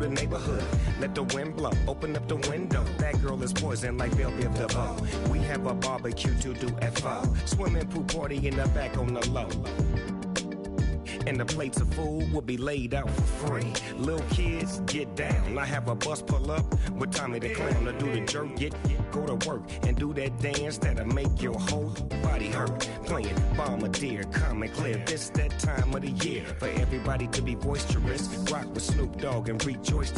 the neighborhood. Let the wind blow, open up the window. That girl is poison like Velvet DeVoe. We have a barbecue to do at 4. Swimming pool party in the back on the low. And the plates of food will be laid out for free. Little kids, get down. I have a bus pull up with Tommy the Clown to do the jerk. Go to work and do that dance that'll make your whole body hurt. Playing Bombardier, calm and clear. This that time of the year for everybody to be boisterous. Rock with Snoop Dogg and rejoice.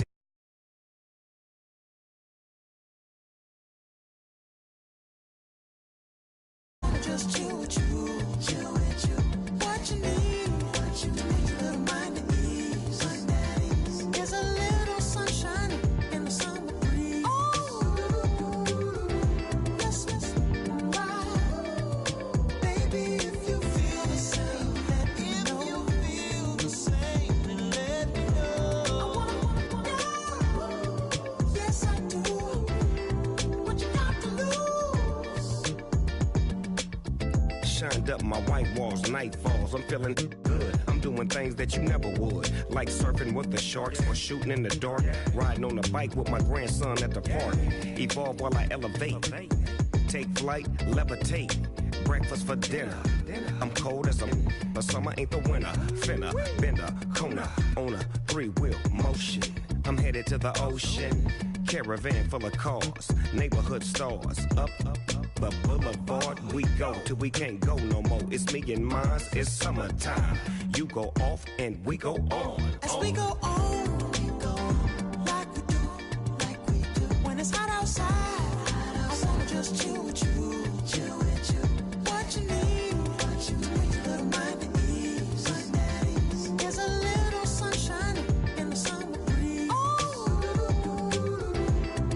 Just chill with you, chill with you. What you need, a little mind at ease. There's a little sunshine in the summer breeze. Oh, yes, right. Baby, if you feel the same, let me know. If you feel the same, then let me know. I wanna, yes, I do. What you got to lose? Shined up my white walls, night falls. I'm feeling good. I'm doing things that you never would, like surfing with the sharks or shooting in the dark. Riding on a bike with my grandson at the park. Evolve while I elevate. Take flight, levitate. Breakfast for dinner. I'm cold as but summer ain't the winter. Finna, bender, Kona, on a 3-wheel motion. I'm headed to the ocean. Caravan full of cars, neighborhood stars. Up the boulevard we go till we can't go no more. It's me and mine, it's summertime. You go off and we go on. As we go on, we go like we do. When it's hot outside, I wanna just chill with you, chill with you. What you need, a little mind at ease. There's a little sunshine in the summer breeze. Oh,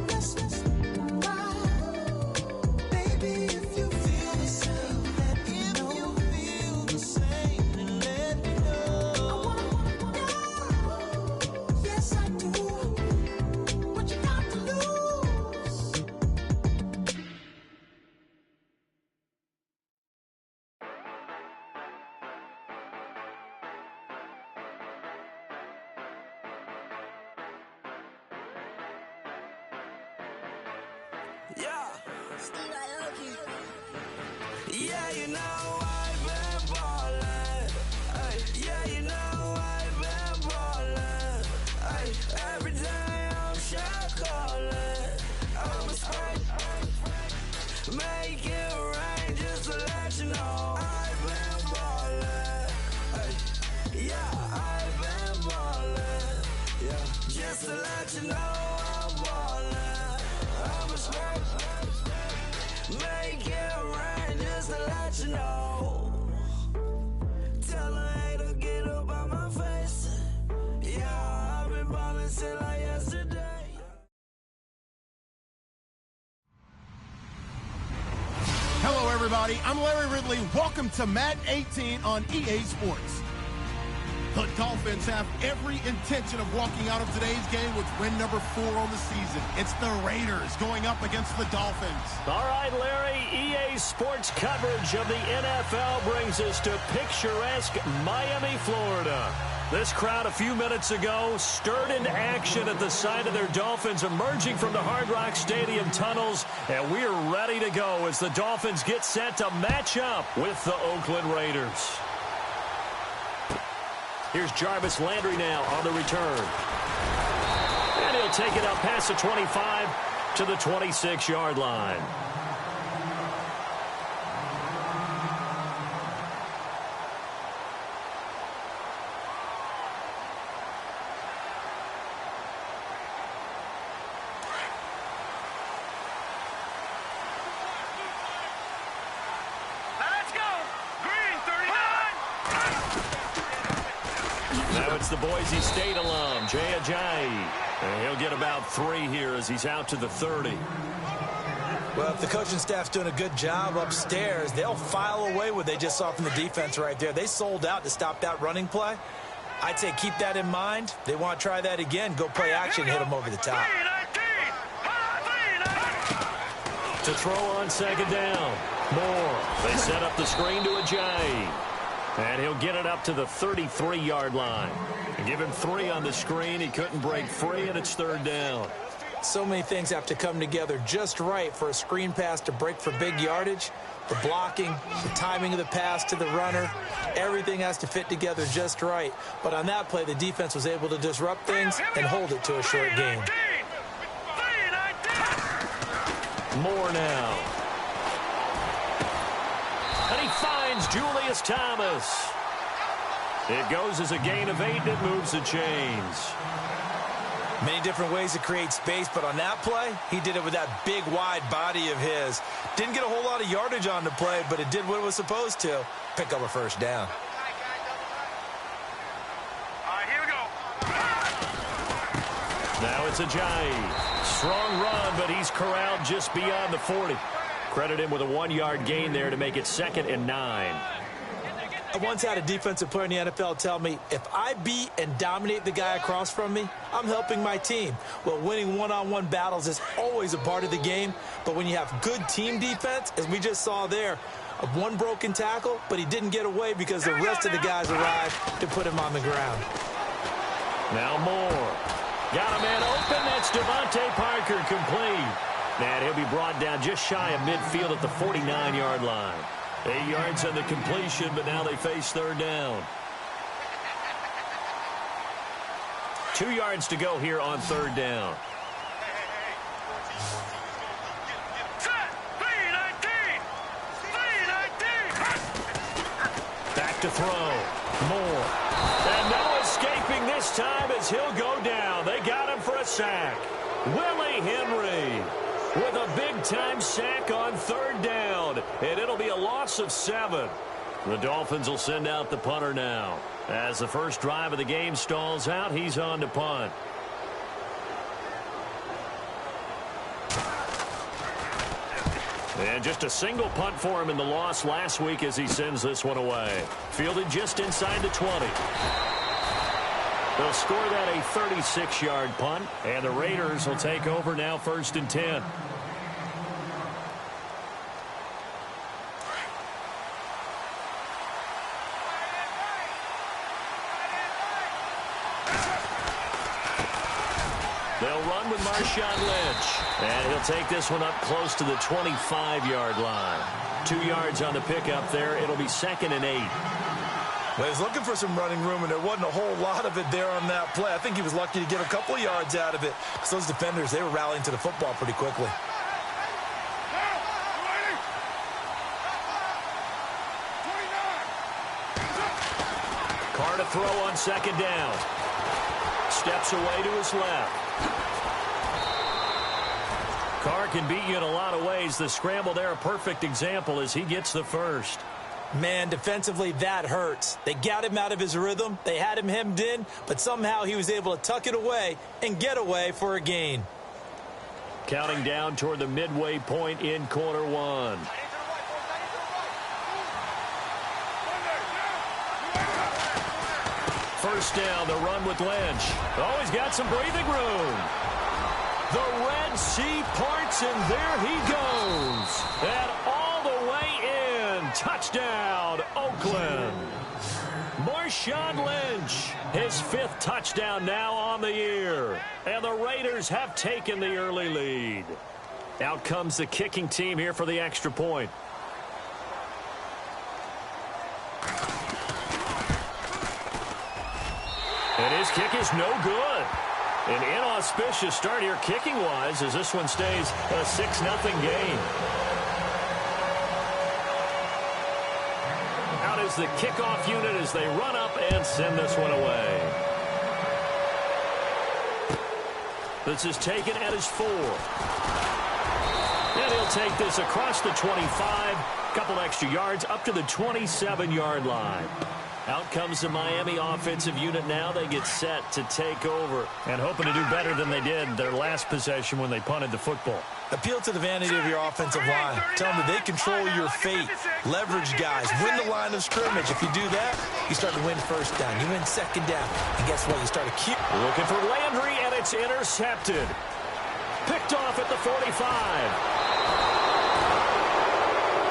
yes, right. Baby, if you feel the same, let me know. If you feel the same, then let me know. Yes, I do. What you got to lose? Yeah. Yeah, you know I've been ballin'. Ay, yeah, you know I've been ballin'. Ay, every day I'm shot callin'. I'm a spray. Make it rain just to let you know I've been ballin'. Ay, yeah, I've been ballin'. Yeah, just to let you know I'm ballin'. I'm a spray. Make it rain just to let you know. Tell a hater get up on my face. Yeah, I've been ballin' since like yesterday. Hello, everybody. I'm Larry Ridley. Welcome to Madden 18 on EA Sports. The Dolphins have every intention of walking out of today's game with win number 4 on the season. It's the Raiders going up against the Dolphins. All right, Larry, EA Sports coverage of the NFL brings us to picturesque Miami, Florida. This crowd a few minutes ago stirred into action at the sight of their Dolphins emerging from the Hard Rock Stadium tunnels, and we're ready to go as the Dolphins get set to match up with the Oakland Raiders. Here's Jarvis Landry now on the return. And he'll take it up past the 25 to the 26-yard line. Now it's the Boise State alum, Jay Ajayi. And he'll get about 3 here as he's out to the 30. Well, if the coaching staff's doing a good job upstairs, they'll file away what they just saw from the defense right there. They sold out to stop that running play. I'd say keep that in mind. They want to try that again. Go play action, hit them over the top. To throw on second down. Moore. They set up the screen to Ajayi. And he'll get it up to the 33-yard line. Give him 3 on the screen. He couldn't break free, and it's 3rd down. So many things have to come together just right for a screen pass to break for big yardage. The blocking, the timing of the pass to the runner, everything has to fit together just right. But on that play, the defense was able to disrupt things and hold it to a short gain. Moore now. And he finds Julius Thomas. It goes as a gain of 8, and it moves the chains. Many different ways to create space, but on that play, he did it with that big, wide body of his. Didn't get a whole lot of yardage on the play, but it did what it was supposed to. Pick up a 1st down. Here we go. Now it's Ajayi. Strong run, but he's corralled just beyond the 40. Credit him with a 1-yard gain there to make it 2nd and 9. I once had a defensive player in the NFL tell me, if I beat and dominate the guy across from me, I'm helping my team. Well, winning one-on-one battles is always a part of the game, but when you have good team defense, as we just saw there, one broken tackle, but he didn't get away because the rest of the guys arrived to put him on the ground. Now Moore. Got a man open. That's Devontae Parker complete. And he'll be brought down just shy of midfield at the 49-yard line. 8 yards on the completion, but now they face 3rd down. 2 yards to go here on 3rd down. Back to throw. Moore. And no escaping this time as he'll go down. They got him for a sack. Willie Henry with a big-time sack on 3rd down. And it'll be a loss of 7. The Dolphins will send out the punter now. As the first drive of the game stalls out, he's on to punt. And just a single punt for him in the loss last week as he sends this one away. Fielded just inside the 20. They'll score that a 36-yard punt, and the Raiders will take over now 1st and 10. They'll run with Marshawn Lynch, and he'll take this one up close to the 25-yard line. 2 yards on the pickup there. It'll be 2nd and 8. Well, he was looking for some running room, and there wasn't a whole lot of it there on that play. I think he was lucky to get a couple of yards out of it because those defenders, they were rallying to the football pretty quickly. Carr to throw on 2nd down. Steps away to his left. Carr can beat you in a lot of ways. The scramble there, a perfect example as he gets the first. Man, defensively, that hurts. They got him out of his rhythm. They had him hemmed in, but somehow he was able to tuck it away and get away for a gain. Counting down toward the midway point in quarter 1. First down, the run with Lynch. Oh, he's got some breathing room. The Red Sea parts, and there he goes. And all the way in. Touchdown, Oakland. Marshawn Lynch, his 5th touchdown now on the year. And the Raiders have taken the early lead. Out comes the kicking team here for the extra point. And his kick is no good. An inauspicious start here kicking-wise as this one stays a 6-0 game. Out is the kickoff unit as they run up and send this one away. This is taken at his 4. And he'll take this across the 25. Couple extra yards up to the 27-yard line. Out comes the Miami offensive unit now. They get set to take over and hoping to do better than they did their last possession when they punted the football. Appeal to the vanity of your offensive line. Tell them that they control your fate. Leverage guys. Win the line of scrimmage. If you do that, you start to win 1st down. You win 2nd down. And guess what? You start to keep looking for Landry, and it's intercepted. Picked off at the 45.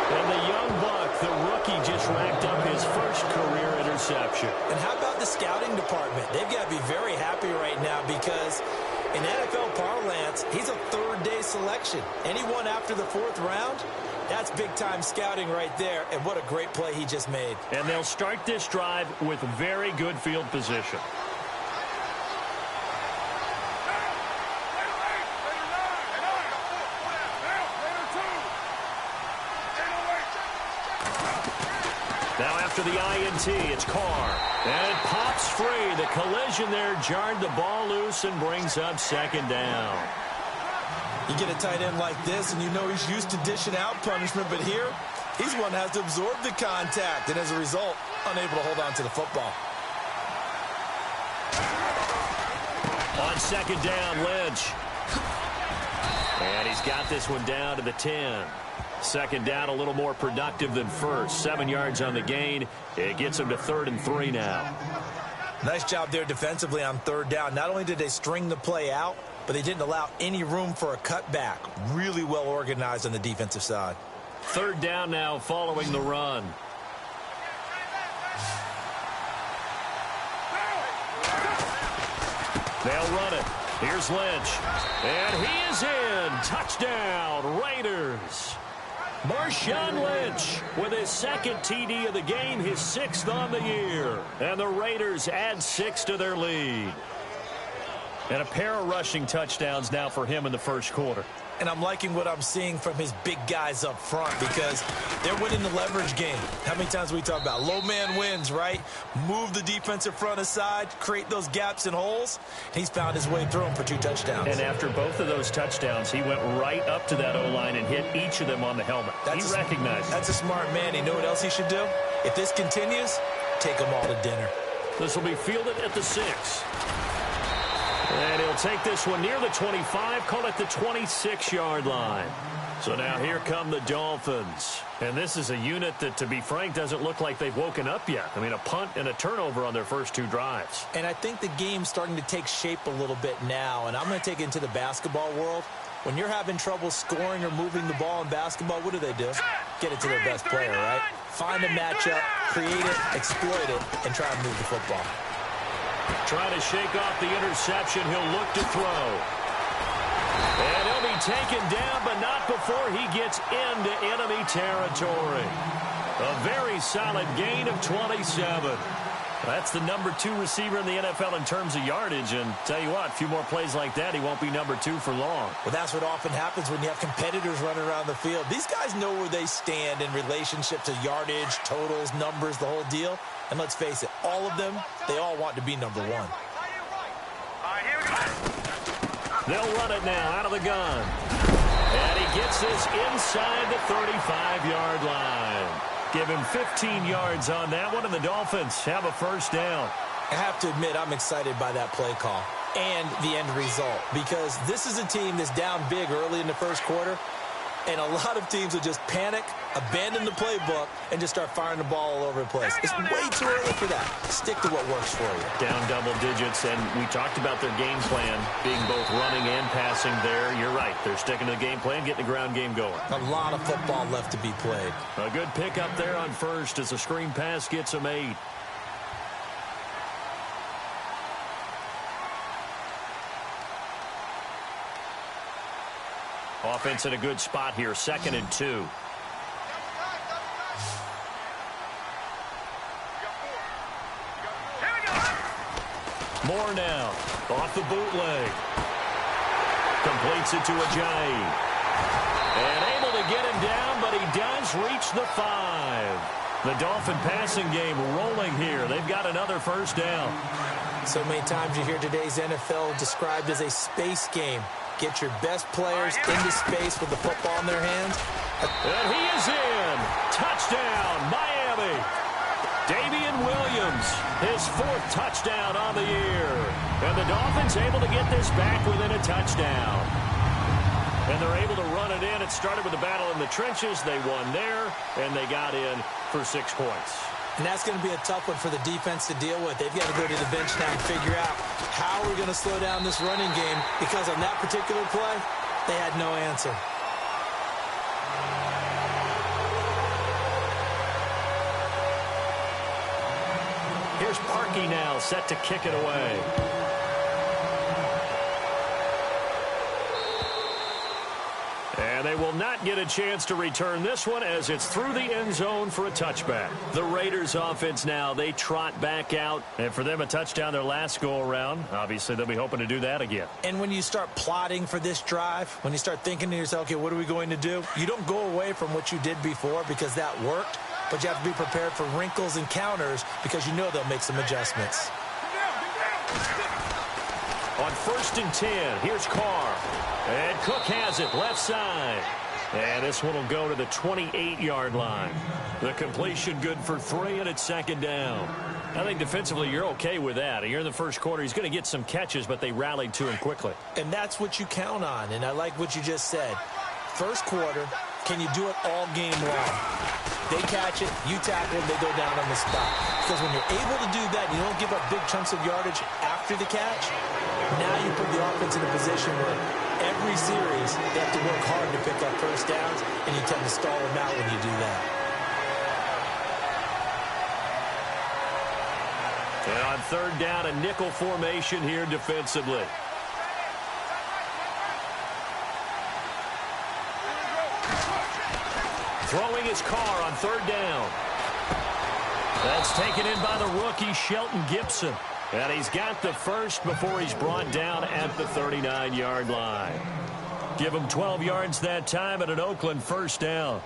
And the young buck The rookie just racked up his first career interception. And how about the scouting department? They've got to be very happy right now because in NFL parlance, he's a third-day selection. Anyone after the fourth round, that's big-time scouting right there, and what a great play he just made. And they'll start this drive with very good field position. Now after the INT, it's Carr. And it pops free. The collision there jarred the ball loose and brings up second down. You get a tight end like this, and you know he's used to dishing out punishment, but here, he's one that has to absorb the contact, and as a result, unable to hold on to the football. On second down, Lynch. And he's got this one down to the 10. Second down, a little more productive than first. 7 yards on the gain. It gets him to 3rd and 3 now. Nice job there defensively on third down. Not only did they string the play out, but they didn't allow any room for a cutback. Really well organized on the defensive side. Third down now following the run. They'll run it. Here's Lynch. And he is in. Touchdown, Raiders. Marshawn Lynch with his second TD of the game, his 6th on the year. And the Raiders add 6 to their lead. And a pair of rushing touchdowns now for him in the first quarter. And I'm liking what I'm seeing from his big guys up front because they're winning the leverage game. How many times we talk about low man wins, right? Move the defensive front aside, create those gaps and holes. He's found his way through them for 2 touchdowns. And after both of those touchdowns, he went right up to that O-line and hit each of them on the helmet. He recognized it. That's a smart man. You know what else he should do? If this continues, take them all to dinner. This will be fielded at the 6. And he'll take this one near the 25, call it the 26-yard line. So now here come the Dolphins. And this is a unit that, to be frank, doesn't look like they've woken up yet. I mean, a punt and a turnover on their first 2 drives. And I think the game's starting to take shape a little bit now. And I'm going to take it into the basketball world. When you're having trouble scoring or moving the ball in basketball, what do? Get it to their best player, right? Find a matchup, create it, exploit it, and try and move the football. Trying to shake off the interception. He'll look to throw. And he'll be taken down, but not before he gets into enemy territory. A very solid gain of 27. That's the number 2 receiver in the NFL in terms of yardage. And tell you what, a few more plays like that, he won't be number 2 for long. Well, that's what often happens when you have competitors running around the field. These guys know where they stand in relationship to yardage, totals, numbers, the whole deal. And let's face it, all of them, they all want to be number 1. They'll run it now out of the gun. And he gets this inside the 35-yard line. Give him 15 yards on that one, and the Dolphins have a first down. I have to admit, I'm excited by that play call and the end result because this is a team that's down big early in the first quarter, and a lot of teams will just panic, abandon the playbook, and just start firing the ball all over the place. It's way too early for that. Stick to what works for you. Down double digits, and we talked about their game plan being both running and passing there. You're right. They're sticking to the game plan, getting the ground game going. A lot of football left to be played. A good pickup there on first as the screen pass gets them 8. Offense in a good spot here, 2nd and 2. More now, off the bootleg. Completes it to Ajayi. And able to get him down, but he does reach the 5. The Dolphin passing game rolling here. They've got another first down. So many times you hear today's NFL described as a space game. Get your best players into space with the football in their hands. And he is in. Touchdown, Miami. Damian Williams, his 4th touchdown on the year. And the Dolphins able to get this back within a touchdown. And they're able to run it in. It started with a battle in the trenches. They won there, and they got in for 6 points. And that's going to be a tough one for the defense to deal with. They've got to go to the bench now and figure out how we're going to slow down this running game because on that particular play, they had no answer. Here's Parkey now, set to kick it away. And they will not get a chance to return this one as it's through the end zone for a touchback. The Raiders offense now, they trot back out. And for them, a touchdown their last go-around. Obviously, they'll be hoping to do that again. And when you start plotting for this drive, when you start thinking to yourself, okay, what are we going to do? You don't go away from what you did before because that worked. But you have to be prepared for wrinkles and counters because you know they'll make some adjustments. On 1st and 10, here's Carr. And Cook has it, left side. And this one will go to the 28-yard line. The completion good for 3, and it's 2nd down. I think defensively you're okay with that. You're in the first quarter. He's going to get some catches, but they rallied to him quickly. And that's what you count on, and I like what you just said. First quarter, can you do it all game long? They catch it, you tackle, they go down on the spot. Because when you're able to do that, you don't give up big chunks of yardage after the catch. Now you put the offense in a position where every series they have to work hard to pick up first downs, and you tend to stall them out when you do that. And on 3rd down, a nickel formation here defensively. Throwing his Carr on 3rd down. That's taken in by the rookie, Shelton Gibson. And he's got the first before he's brought down at the 39-yard line. Give him 12 yards that time at an Oakland 1st down.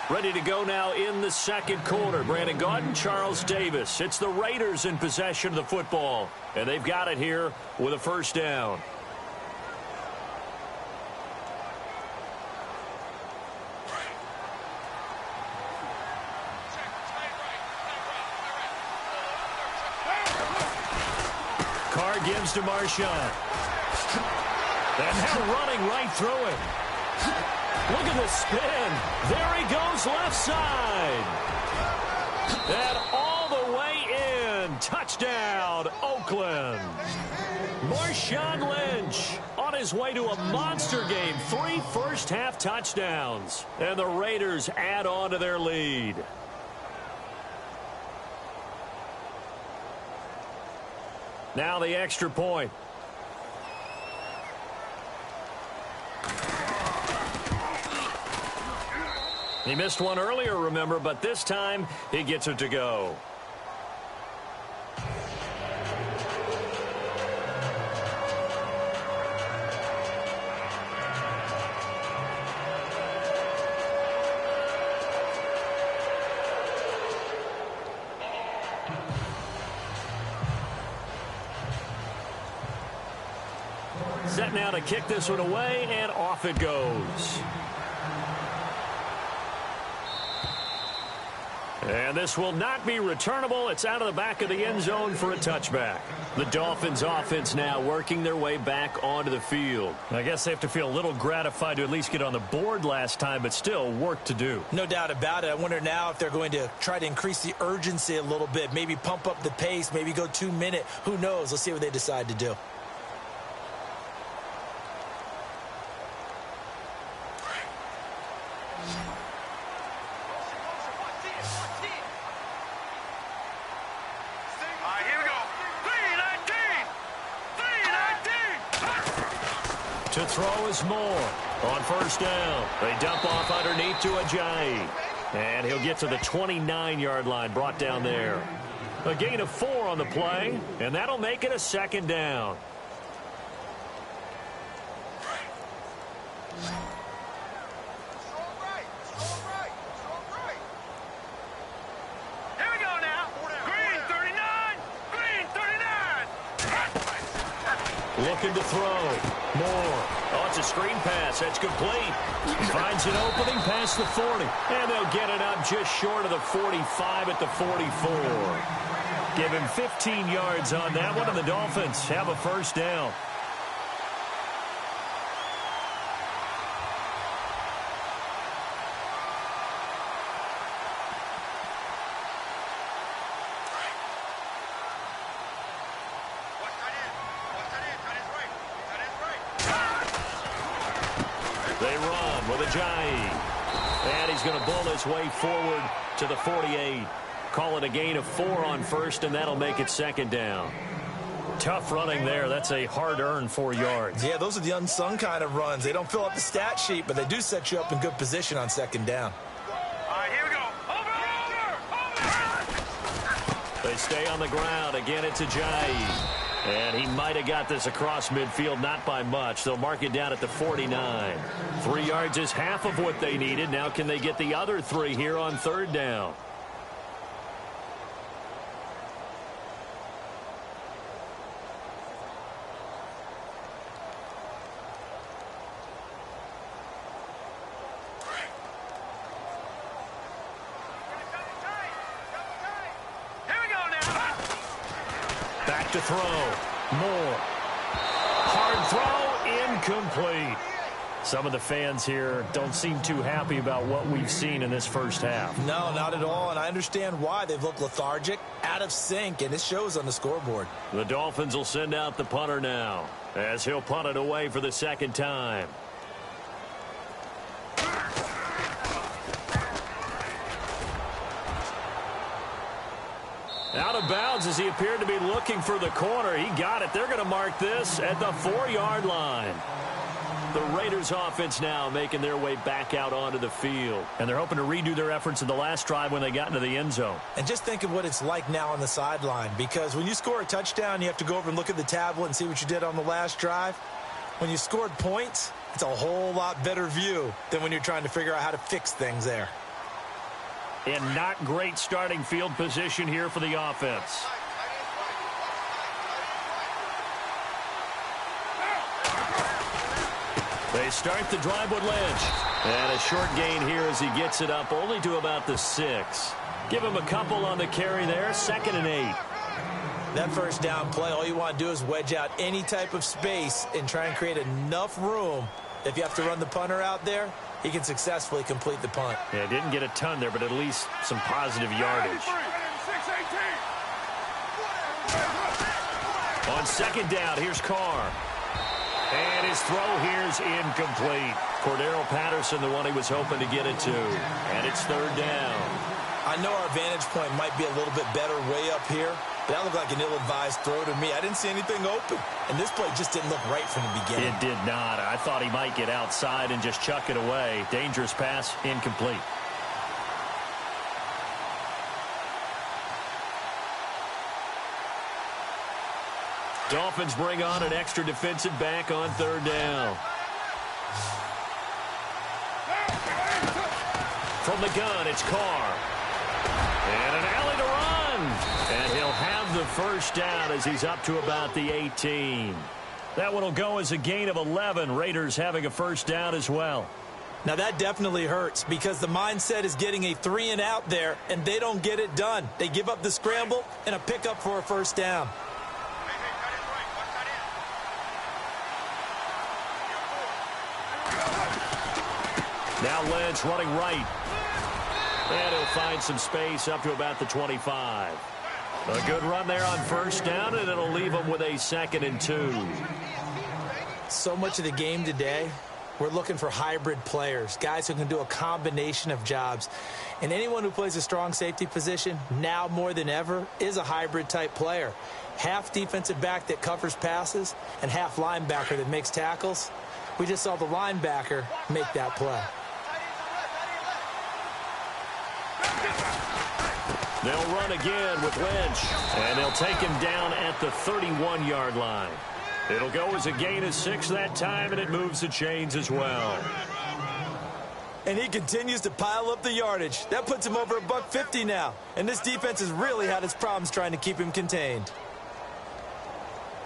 Ready to go now in the 2nd quarter. Brandon Gaudin, Charles Davis. It's the Raiders in possession of the football. And they've got it here with a 1st down. Carr gives to Marshawn. And now running right through him. Look at the spin. There he goes left side. And all the way in. Touchdown, Oakland. Marshawn Lynch on his way to a monster game. 3 first-half touchdowns. And the Raiders add on to their lead. Now the extra point. He missed one earlier, remember, but this time he gets it to go. Set now to kick this one away, and off it goes. And this will not be returnable. It's out of the back of the end zone for a touchback. The Dolphins offense now working their way back onto the field. I guess they have to feel a little gratified to at least get on the board last time, but still work to do. No doubt about it. I wonder now if they're going to try to increase the urgency a little bit, maybe pump up the pace, maybe go 2-minute. Who knows? Let's see what they decide to do. To throw is Moore on 1st down. They dump off underneath to Ajayi. And he'll get to the 29-yard line, brought down there. A gain of 4 on the play, and that'll make it a 2nd down. Here we go now. Green 39. Green 39. Looking to throw. Moore. Oh, it's a screen pass. That's complete. Finds an opening past the 40. And they'll get it up just short of the 45 at the 44. Give him 15 yards on that one, and the Dolphins have a 1st down. They run with Ajayi. And he's going to bull his way forward to the 48. Call it a gain of 4 on first, and that'll make it second down. Tough running there. That's a hard-earned 4 yards. Yeah, those are the unsung kind of runs. They don't fill up the stat sheet, but they do set you up in good position on second down. All right, here we go. Over. They stay on the ground. Again, it's Ajayi. And he might have got this across midfield, not by much. They'll mark it down at the 49. 3 yards is half of what they needed. Now can they get the other 3 here on third down? Back to throw. More. Hard throw. Incomplete. Some of the fans here don't seem too happy about what we've seen in this first half. No, not at all, and I understand why. They've looked lethargic, out of sync, and it shows on the scoreboard. The Dolphins will send out the punter now as he'll punt it away for the second time. Out of bounds as he appeared to be looking for the corner. He got it. They're going to mark this at the 4-yard line. The Raiders offense now making their way back out onto the field. And they're hoping to redo their efforts in the last drive when they got into the end zone. And just think of what it's like now on the sideline, because when you score a touchdown, you have to go over and look at the tablet and see what you did on the last drive. When you scored points, it's a whole lot better view than when you're trying to figure out how to fix things there. And not great starting field position here for the offense. They start the drive with Lynch. And a short gain here as he gets it up only to about the 6. Give him a couple on the carry there. 2nd and 8. That first down play, all you want to do is wedge out any type of space and try and create enough room. If you have to run the punter out there, he can successfully complete the punt. Yeah, didn't get a ton there, but at least some positive yardage. On second down, here's Carr. And his throw here's incomplete. Cordero Patterson, the one he was hoping to get it to. And it's third down. I know our vantage point might be a little bit better way up here, but that looked like an ill-advised throw to me. I didn't see anything open, and this play just didn't look right from the beginning. It did not. I thought he might get outside and just chuck it away. Dangerous pass, incomplete. Dolphins bring on an extra defensive back on third down. From the gun, it's Carr. And an alley to run. And he'll have the first down as he's up to about the 18. That one will go as a gain of 11. Raiders having a first down as well. Now that definitely hurts because the mindset is getting a 3-and-out there, and they don't get it done. They give up the scramble and a pickup for a first down. Now Lynch running right. And he'll find some space up to about the 25. A good run there on first down, and it'll leave him with a 2nd and 2. So much of the game today, we're looking for hybrid players, guys who can do a combination of jobs. And anyone who plays a strong safety position, now more than ever, is a hybrid-type player. Half defensive back that covers passes and half linebacker that makes tackles. We just saw the linebacker make that play. They'll run again with Lynch, and they'll take him down at the 31-yard line. It'll go as a gain of 6 that time, and it moves the chains as well. And he continues to pile up the yardage. That puts him over $150 now. And this defense has really had its problems trying to keep him contained.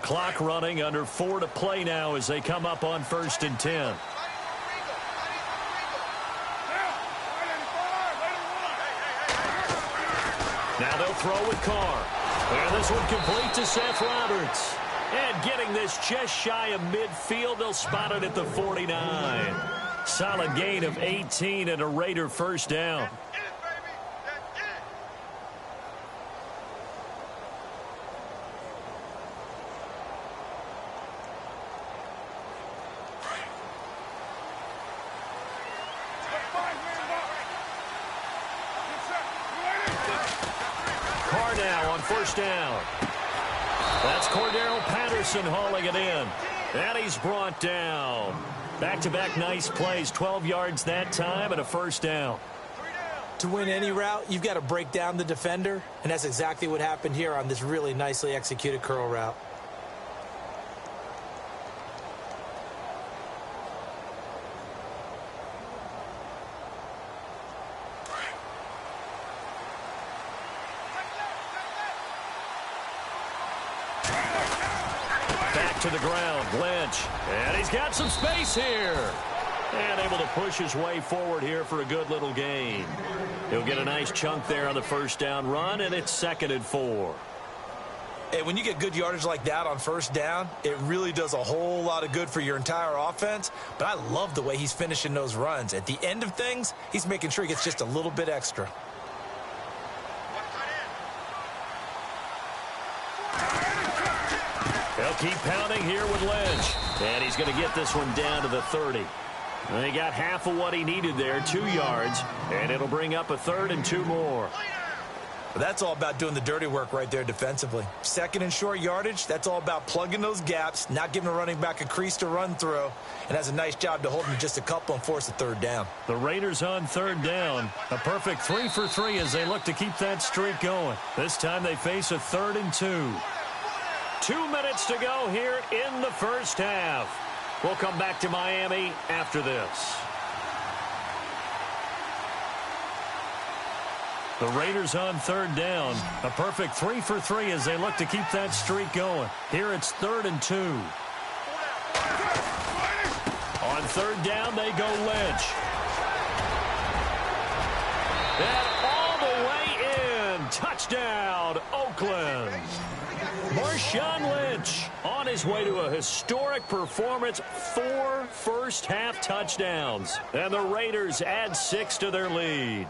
Clock running, under 4 to play now as they come up on 1st and 10. Now they'll throw with Carr. And this one complete to Seth Roberts. And getting this just shy of midfield, they'll spot it at the 49. Solid gain of 18 and a Raider first down. first down. That's Cordero Patterson hauling it in. And he's brought down. Back-to-back nice plays, 12 yards that time and a first down. To win any route, you've got to break down the defender, and that's exactly what happened here on this really nicely executed curl route. To the ground, Lynch. And he's got some space here. And able to push his way forward here for a good little gain. He'll get a nice chunk there on the first down run, and it's 2nd and 4. Hey, when you get good yardage like that on first down, it really does a whole lot of good for your entire offense. But I love the way he's finishing those runs. At the end of things, he's making sure he gets just a little bit extra. They'll keep pounding here with Lynch. And he's going to get this one down to the 30. And he got half of what he needed there, 2 yards. And it'll bring up a 3rd and 2 more. That's all about doing the dirty work right there defensively. 2nd and short yardage, that's all about plugging those gaps, not giving a running back a crease to run through, and has a nice job to hold him just a couple and force a 3rd down. The Raiders on 3rd down. A perfect 3 for 3 as they look to keep that streak going. This time they face a 3rd and 2. 2 minutes to go here in the first half. We'll come back to Miami after this. The Raiders on 3rd down. A perfect 3 for 3 as they look to keep that streak going. Here it's 3rd and 2. On 3rd down, they go Lynch. And all the way in. Touchdown, Oakland. Marshawn Lynch on his way to a historic performance. 4 first-half touchdowns. And the Raiders add 6 to their lead.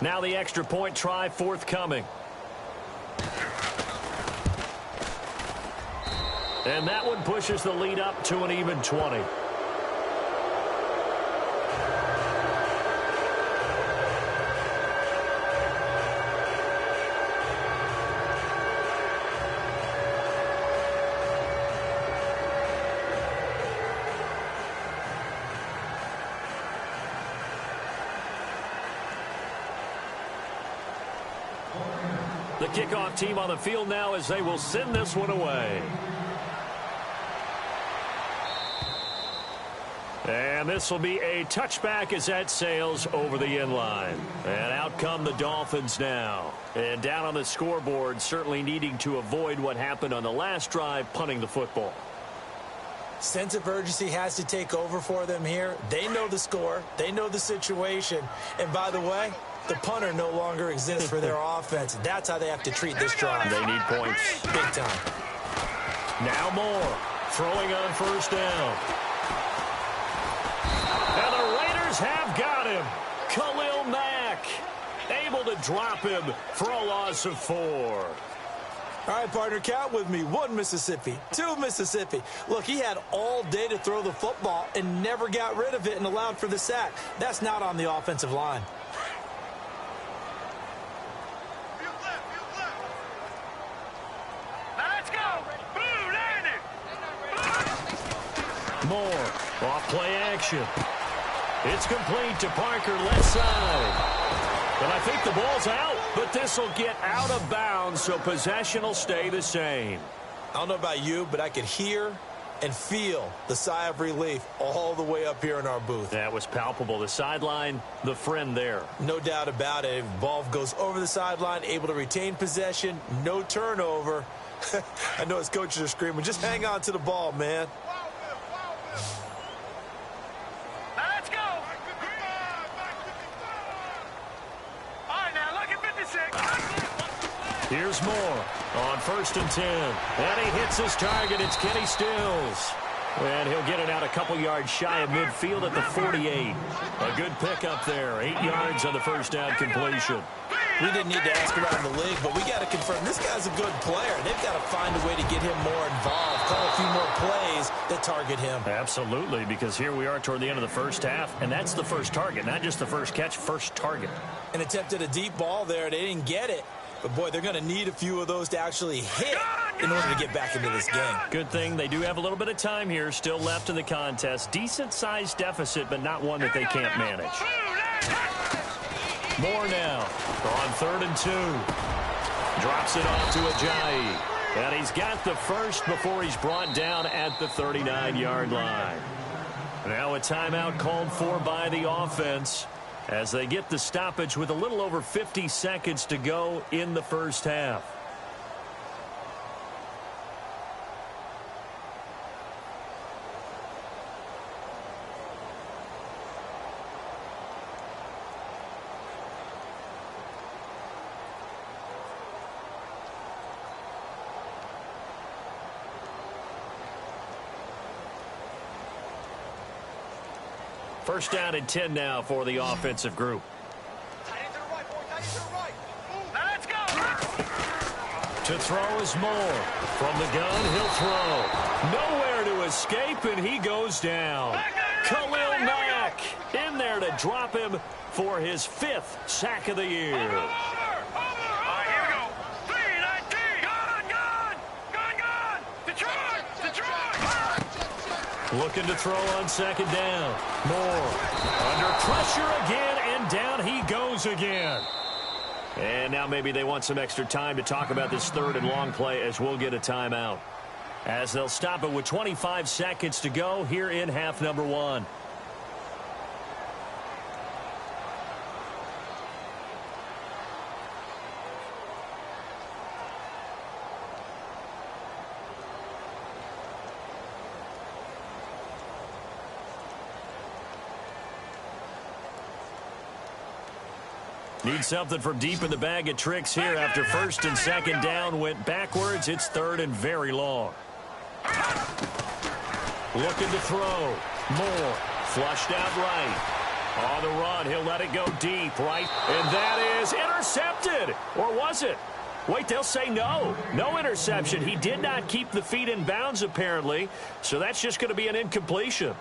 Now the extra point try forthcoming. And that one pushes the lead up to an even 20. The kickoff team on the field now as they will send this one away. And this will be a touchback as that sails over the end line. And out come the Dolphins now. And down on the scoreboard, certainly needing to avoid what happened on the last drive, punting the football. Sense of urgency has to take over for them here. They know the score. They know the situation. And by the way, the punter no longer exists for their offense. That's how they have to treat this drive. They need points. Big time. Now Moore throwing on first down. And the Raiders have got him. Khalil Mack able to drop him for a loss of 4. All right, partner, count with me. 1 Mississippi, 2 Mississippi. Look, he had all day to throw the football and never got rid of it and allowed for the sack. That's not on the offensive line. Moore, off play action. It's complete to Parker, left side. But I think the ball's out, but this will get out of bounds, so possession will stay the same. I don't know about you, but I could hear and feel the sigh of relief all the way up here in our booth. That was palpable. The sideline, the friend there. No doubt about it. Ball goes over the sideline, able to retain possession, no turnover. I know his coaches are screaming, just hang on to the ball, man. Let's go. All right, now look at 56. Here's Moore on 1st and 10. And he hits his target. It's Kenny Stills. And he'll get it out a couple yards shy of midfield at the 48. A good pickup there. 8 yards on the first down completion. We didn't need to ask around the league, but we got to confirm this guy's a good player. They've got to find a way to get him more involved, call a few more plays that target him. Absolutely, because here we are toward the end of the first half, and that's the first target, not just the first catch, first target. An attempt at a deep ball there. They didn't get it. But, boy, they're going to need a few of those to actually hit in order to get back into this game. Good thing they do have a little bit of time here still left in the contest. Decent-sized deficit, but not one that they can't manage. More now on 3rd and 2. Drops it off to Ajayi. And he's got the first before he's brought down at the 39-yard line. Now a timeout called for by the offense as they get the stoppage with a little over 50 seconds to go in the first half. First down and 10 now for the offensive group. Let's go. To throw is Moore. From the gun, he'll throw. Nowhere to escape, and he goes down. Khalil Mack in there to drop him for his 5th sack of the year. Looking to throw on 2nd down. Moore under pressure again, and down he goes again. And now maybe they want some extra time to talk about this 3rd and long play as we'll get a timeout. As they'll stop it with 25 seconds to go here in half number 1. Need something from deep in the bag of tricks here after 1st and 2nd down went backwards. It's 3rd and very long. Looking to throw. Moore flushed out right. On the run, he'll let it go deep right. And that is intercepted. Or was it? Wait, they'll say no. No interception. He did not keep the feet in bounds apparently. So that's just going to be an incompletion.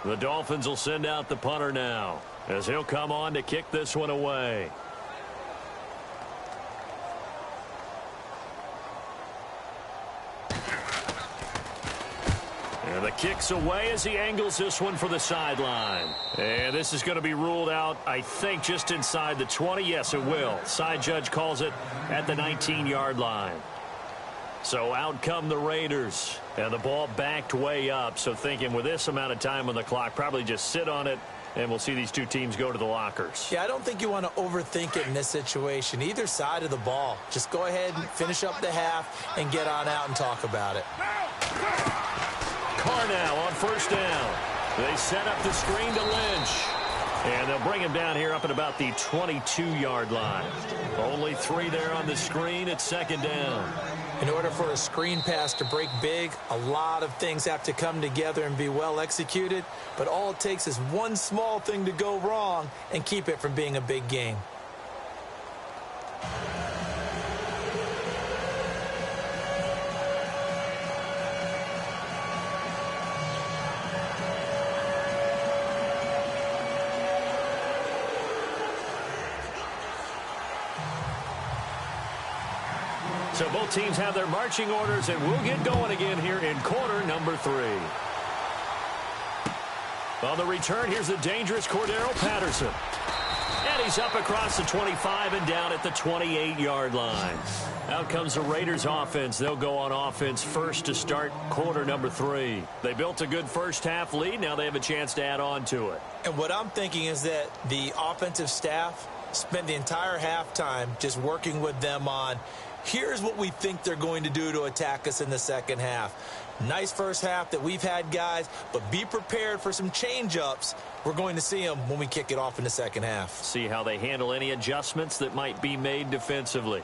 The Dolphins will send out the punter now as he'll come on to kick this one away. And the kick's away as he angles this one for the sideline. And this is going to be ruled out, I think, just inside the 20. Yes, it will. Side judge calls it at the 19-yard line. So out come the Raiders. And the ball backed way up. So thinking with this amount of time on the clock, probably just sit on it, and we'll see these two teams go to the lockers. Yeah, I don't think you want to overthink it in this situation. Either side of the ball. Just go ahead and finish up the half and get on out and talk about it. Carr now on 1st down. They set up the screen to Lynch. And they'll bring him down here up at about the 22-yard line. Only 3 there on the screen at 2nd down. In order for a screen pass to break big, a lot of things have to come together and be well executed. But all it takes is one small thing to go wrong and keep it from being a big game. So both teams have their marching orders, and we'll get going again here in quarter number 3. On the return, here's the dangerous Cordero Patterson. And he's up across the 25 and down at the 28-yard line. Out comes the Raiders offense. They'll go on offense first to start quarter number 3. They built a good first half lead. Now they have a chance to add on to it. And what I'm thinking is that the offensive staff spent the entire halftime just working with them on, here's what we think they're going to do to attack us in the second half. Nice first half that we've had, guys, but be prepared for some change-ups. We're going to see them when we kick it off in the second half. See how they handle any adjustments that might be made defensively.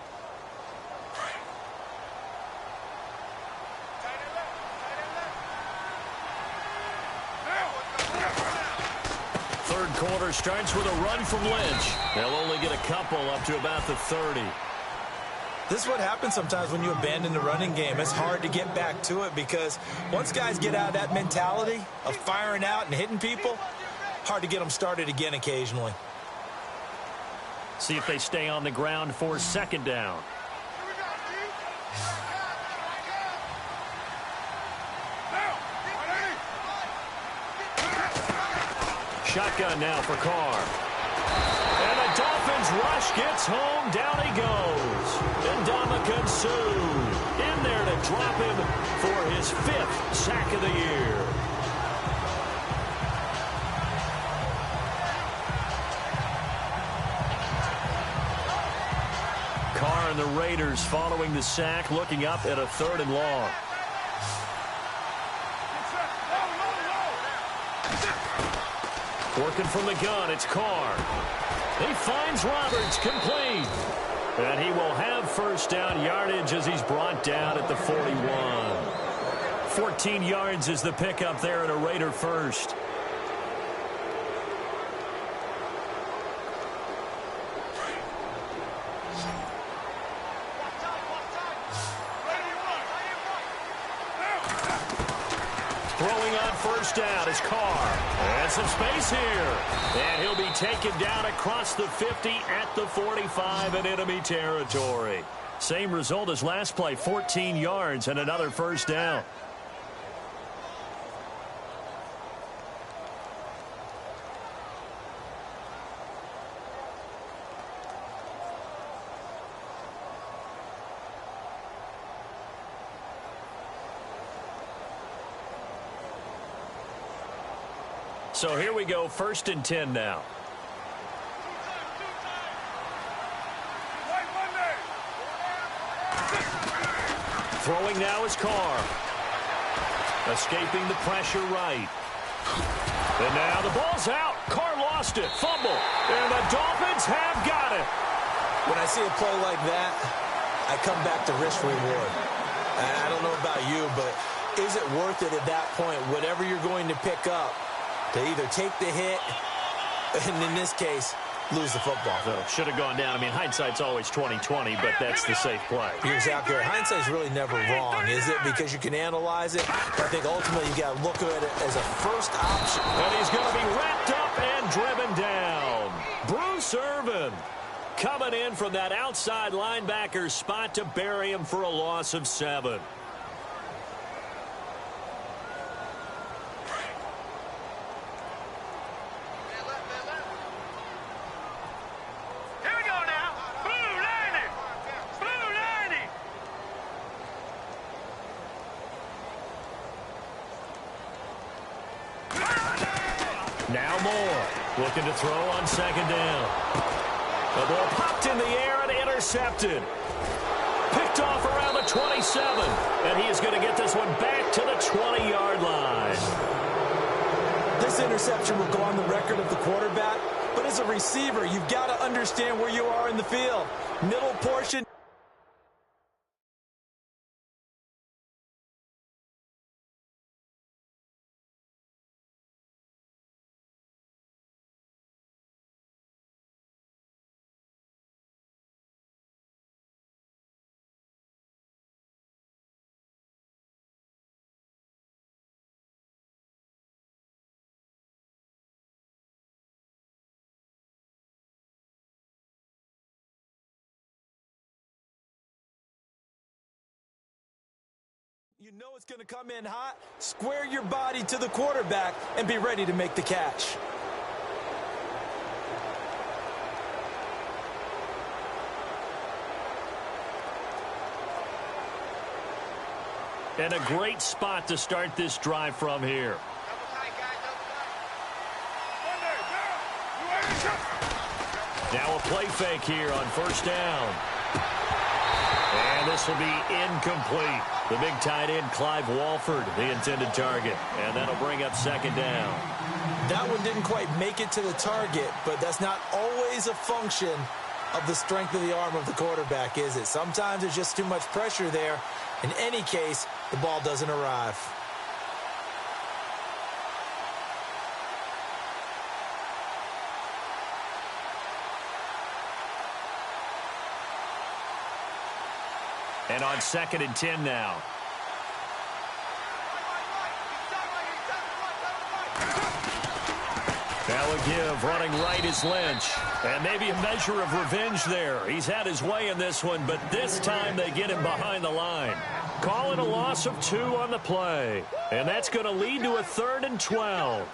quarter starts with a run from Lynch. They'll only get a couple up to about the 30. This is what happens sometimes when you abandon the running game. It's hard to get back to it because once guys get out of that mentality of firing out and hitting people, hard to get them started again occasionally. See if they stay on the ground for second down. Shotgun now for Carr. And the Dolphins rush gets home. Down he goes. Ndamukong Suh in there to drop him for his 5th sack of the year. Carr and the Raiders following the sack, looking up at a 3rd and long. Working from the gun, it's Carr. He finds Roberts, complete. And he will have first down yardage as he's brought down at the 41. 14 yards is the pickup there at a Raider first. Throwing on first down is Carr. And some space here. And he'll be taken down across the 50 at the 45 in enemy territory. Same result as last play, 14 yards and another first down. So here we go, 1st and 10 now. Throwing now is Carr. Escaping the pressure right. And now the ball's out. Carr lost it. Fumble. And the Dolphins have got it. When I see a play like that, I come back to risk reward. I don't know about you, but is it worth it at that point, whatever you're going to pick up, to either take the hit, and in this case, lose the football? So should have gone down. I mean, hindsight's always 20/20, but that's the safe play. You're exactly right. Hindsight's really never wrong, is it? Because you can analyze it. I think ultimately you got to look at it as a first option. And he's going to be wrapped up and driven down. Bruce Irvin coming in from that outside linebacker spot to bury him for a loss of 7. Now Moore looking to throw on second down. The ball popped in the air and intercepted. Picked off around the 27. And he is going to get this one back to the 20-yard line. This interception will go on the record of the quarterback. But as a receiver, you've got to understand where you are in the field. Middle portion. You know it's going to come in hot. Square your body to the quarterback and be ready to make the catch. And a great spot to start this drive from here. Now a play fake here on first down. And this will be incomplete. The big tight end, Clive Walford, the intended target. And that'll bring up second down. That one didn't quite make it to the target, but that's not always a function of the strength of the arm of the quarterback, is it? Sometimes there's just too much pressure there. In any case, the ball doesn't arrive. And on 2nd and 10 now. That'll give. Running right is Lynch. And maybe a measure of revenge there. He's had his way in this one, but this time they get him behind the line. Call it a loss of 2 on the play. And that's going to lead to a 3rd and 12.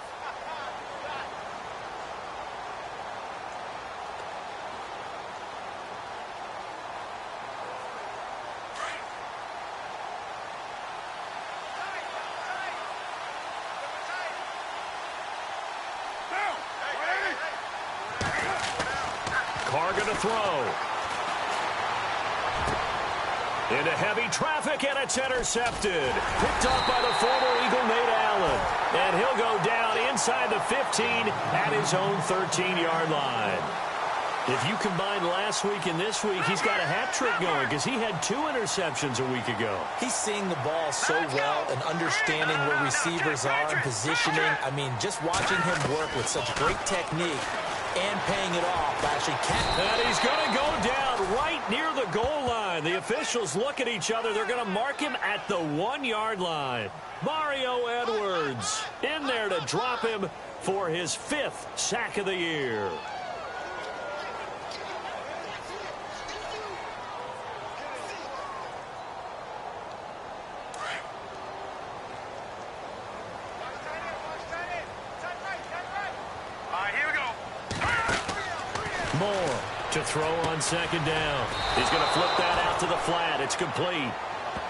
Carr going to throw. Into heavy traffic, and it's intercepted. Picked up by the former Eagle, Nate Allen. And he'll go down inside the 15 at his own 13-yard line. If you combine last week and this week, he's got a hat trick going because he had 2 interceptions a week ago. He's seeing the ball so well and understanding where receivers are and positioning. I mean, just watching him work with such great technique and paying it off. Actually, and he's going to go down right near the goal line. The officials look at each other. They're going to mark him at the 1-yard line. Mario Edwards in there to drop him for his 5th sack of the year. Moore to throw on 2nd down. He's going to flip that out to the flat. It's complete.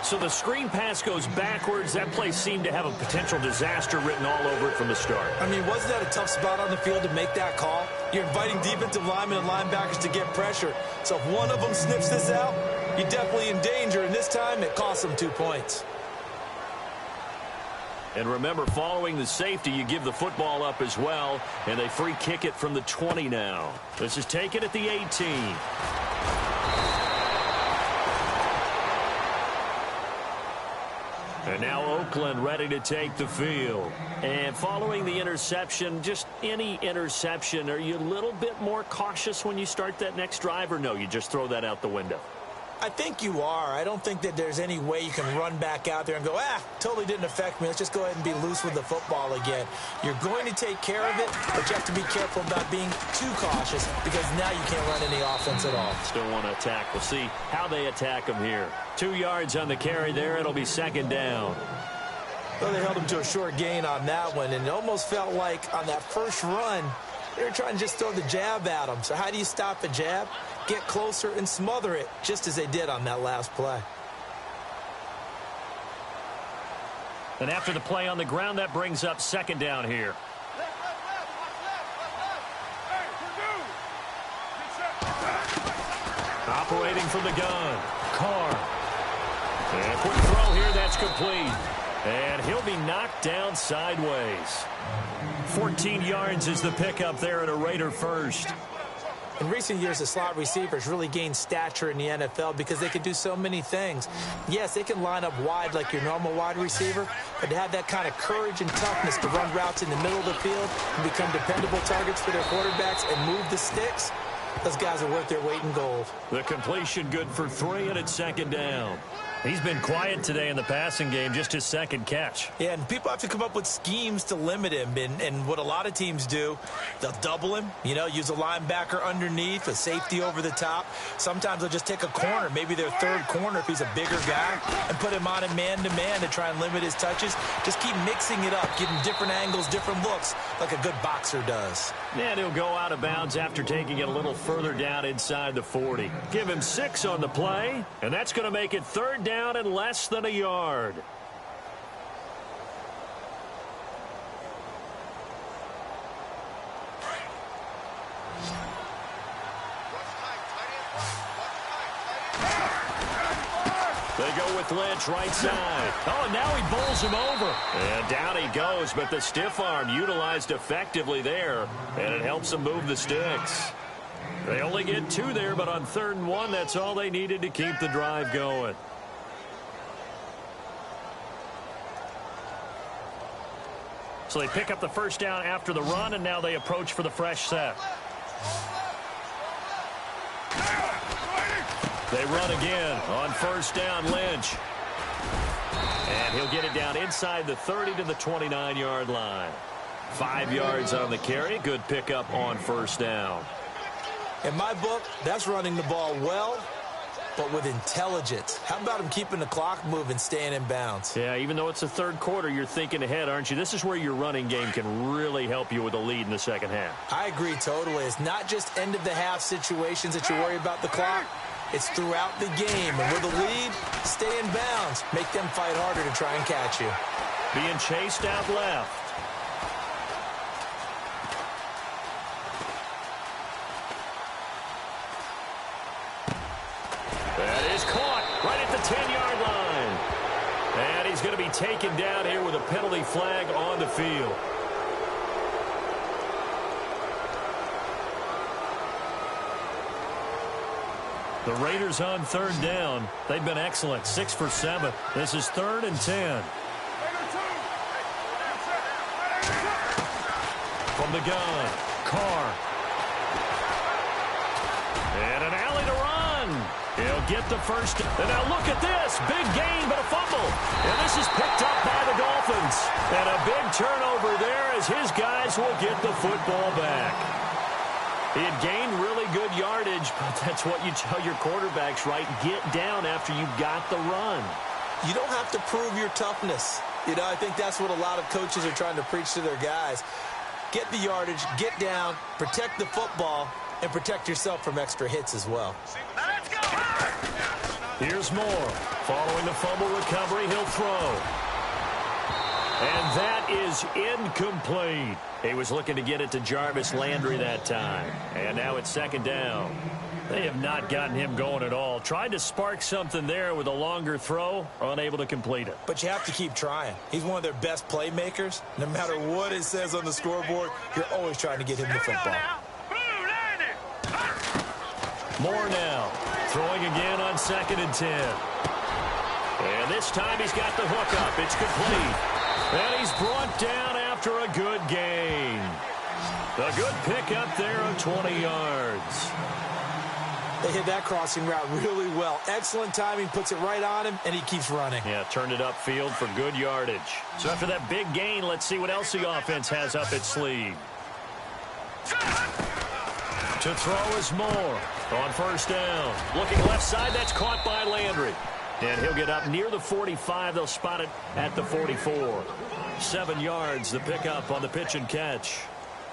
So the screen pass goes backwards. That play seemed to have a potential disaster written all over it from the start. I mean, wasn't that a tough spot on the field to make that call? You're inviting defensive linemen and linebackers to get pressure. So if one of them sniffs this out, you're definitely in danger. And this time, it cost them 2 points. And remember, following the safety, you give the football up as well, and they free kick it from the 20 now. This is taken at the 18. And now Oakland ready to take the field. And following the interception, just any interception, are you a little bit more cautious when you start that next drive, or no, you just throw that out the window? I think you are. I don't think that there's any way you can run back out there and go, totally didn't affect me. Let's just go ahead and be loose with the football again. You're going to take care of it, but you have to be careful about being too cautious because now you can't run any offense at all. Still want to attack. We'll see how they attack him here. 2 yards on the carry there. It'll be 2nd down. Well, they held him to a short gain on that one, and it almost felt like on that first run, they were trying to just throw the jab at him. So how do you stop a jab? Get closer and smother it, just as they did on that last play. And after the play on the ground, that brings up 2nd down here. Operating from the gun, Carr. And quick throw here, that's complete. And he'll be knocked down sideways. 14 yards is the pickup there at a Raider first. In recent years, the slot receivers really gained stature in the NFL because they can do so many things. Yes, they can line up wide like your normal wide receiver, but to have that kind of courage and toughness to run routes in the middle of the field and become dependable targets for their quarterbacks and move the sticks, those guys are worth their weight in gold. The completion good for 3, and it's 2nd down. He's been quiet today in the passing game, just his 2nd catch. Yeah, and people have to come up with schemes to limit him. And what a lot of teams do, they'll double him, use a linebacker underneath, a safety over the top. Sometimes they'll just take a corner, maybe their 3rd corner if he's a bigger guy, and put him on a man-to-man to try and limit his touches. Just keep mixing it up, give him different angles, different looks, like a good boxer does. And he'll go out of bounds after taking it a little further down inside the 40. Give him 6 on the play, and that's going to make it 3rd down and less than a yard. They go with Lynch right side. Oh, and now he bowls him over. And down he goes, but the stiff arm utilized effectively there, and it helps him move the sticks. They only get 2 there, but on 3rd and 1, that's all they needed to keep the drive going. So they pick up the 1st down after the run, and now they approach for the fresh set. They run again on first down, Lynch. And he'll get it down inside the 30 to the 29-yard line. 5 yards on the carry. Good pickup on first down. In my book, that's running the ball well, but with intelligence. How about him keeping the clock moving, staying in bounds? Yeah, even though it's the third quarter, you're thinking ahead, aren't you? This is where your running game can really help you with a lead in the second half. I agree totally. It's not just end-of-the-half situations that you worry about the clock. It's throughout the game. And with a lead, stay in bounds. Make them fight harder to try and catch you. Being chased out left. That is caught right at the 10-yard line. And he's going to be taken down here with a penalty flag on the field. The Raiders on third down. They've been excellent. 6 for 7. This is 3rd and 10. From the gun, Carr. And an alley to run. He'll get the first. And now look at this. Big gain, but a fumble. And this is picked up by the Dolphins. And a big turnover there as his guys will get the football back. He had gained really good yardage, but that's what you tell your quarterbacks, right? Get down after you got the run. You don't have to prove your toughness. You know, I think that's what a lot of coaches are trying to preach to their guys. Get the yardage, get down, protect the football, and protect yourself from extra hits as well. Here's Moore. Following the fumble recovery, he'll throw. And that is incomplete. He was looking to get it to Jarvis Landry that time. And now it's 2nd down. They have not gotten him going at all. Tried to spark something there with a longer throw, unable to complete it. But you have to keep trying. He's one of their best playmakers. No matter what it says on the scoreboard, you're always trying to get him the football. Moore now, throwing again on 2nd and 10. And this time he's got the hook up. It's complete. And he's brought down after a good gain. A good pickup there of 20 yards. They hit that crossing route really well. Excellent timing, puts it right on him, and he keeps running. Yeah, turned it upfield for good yardage. So after that big gain, let's see what else the offense has up its sleeve. To throw is Moore on first down. Looking left side, that's caught by Landry. And he'll get up near the 45. They'll spot it at the 44. 7 yards, the pickup on the pitch and catch.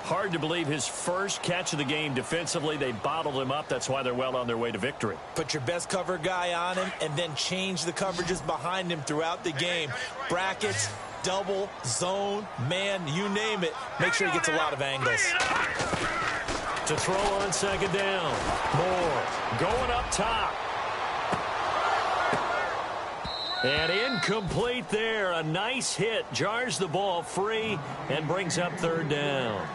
Hard to believe his first catch of the game defensively. They bottled him up. That's why they're well on their way to victory. Put your best cover guy on him and then change the coverages behind him throughout the game. Brackets, double, zone, man, you name it. Make sure he gets a lot of angles. To throw on 2nd down. Moore going up top. And incomplete there. A nice hit. Jars the ball free and brings up 3rd down.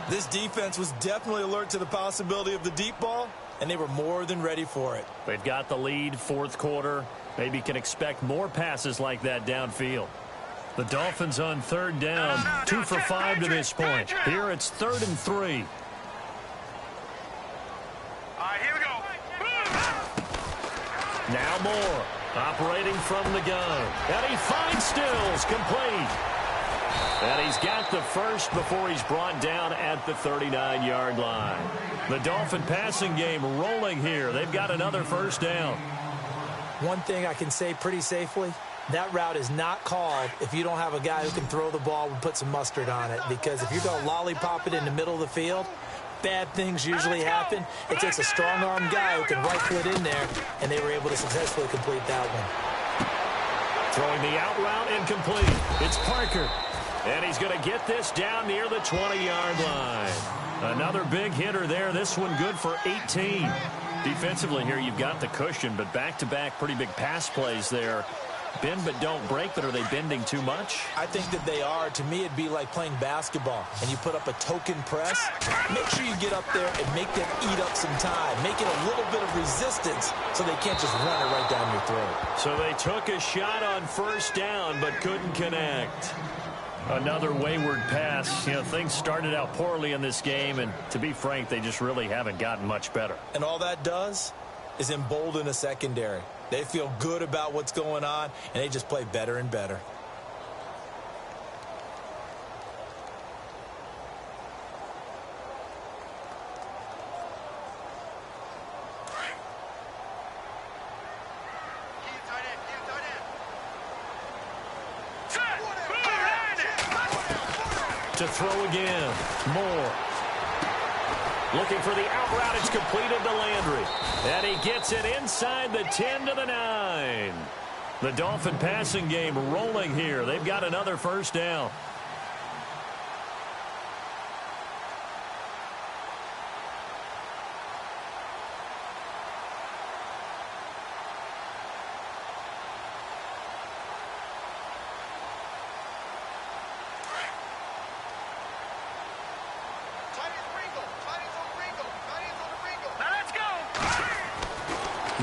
This defense was definitely alert to the possibility of the deep ball, and they were more than ready for it. They've got the lead, 4th quarter. Maybe can expect more passes like that downfield. The Dolphins on 3rd down. 2 for 5 to this point. Here it's 3rd and 3. All right, here we go. Now Moore. Operating from the gun. And he finds Stills, complete. And he's got the first before he's brought down at the 39-yard line. The Dolphin passing game rolling here. They've got another first down. One thing I can say pretty safely, that route is not called if you don't have a guy who can throw the ball and put some mustard on it. Because if you're going to lollipop it in the middle of the field, bad things usually happen. It takes a strong-arm guy who can rifle it in there, and they were able to successfully complete that one. Throwing the out route incomplete. It's Parker. And he's going to get this down near the 20-yard line. Another big hitter there. This one good for 18. Defensively here, you've got the cushion, but back-to-back pretty big pass plays there. Bend but don't break, but are they bending too much? I think that they are. To me, it'd be like playing basketball, and you put up a token press. Make sure you get up there and make them eat up some time. Make it a little bit of resistance so they can't just run it right down your throat. So they took a shot on first down but couldn't connect. Another wayward pass. You know, things started out poorly in this game, and to be frank, they just really haven't gotten much better. And all that does, is embolden a secondary. They feel good about what's going on, and they just play better and better. To throw again. Moore. Looking for the out route. It's completed to Landry. And he gets it inside the 10 to the 9. The Dolphin passing game rolling here. They've got another first down.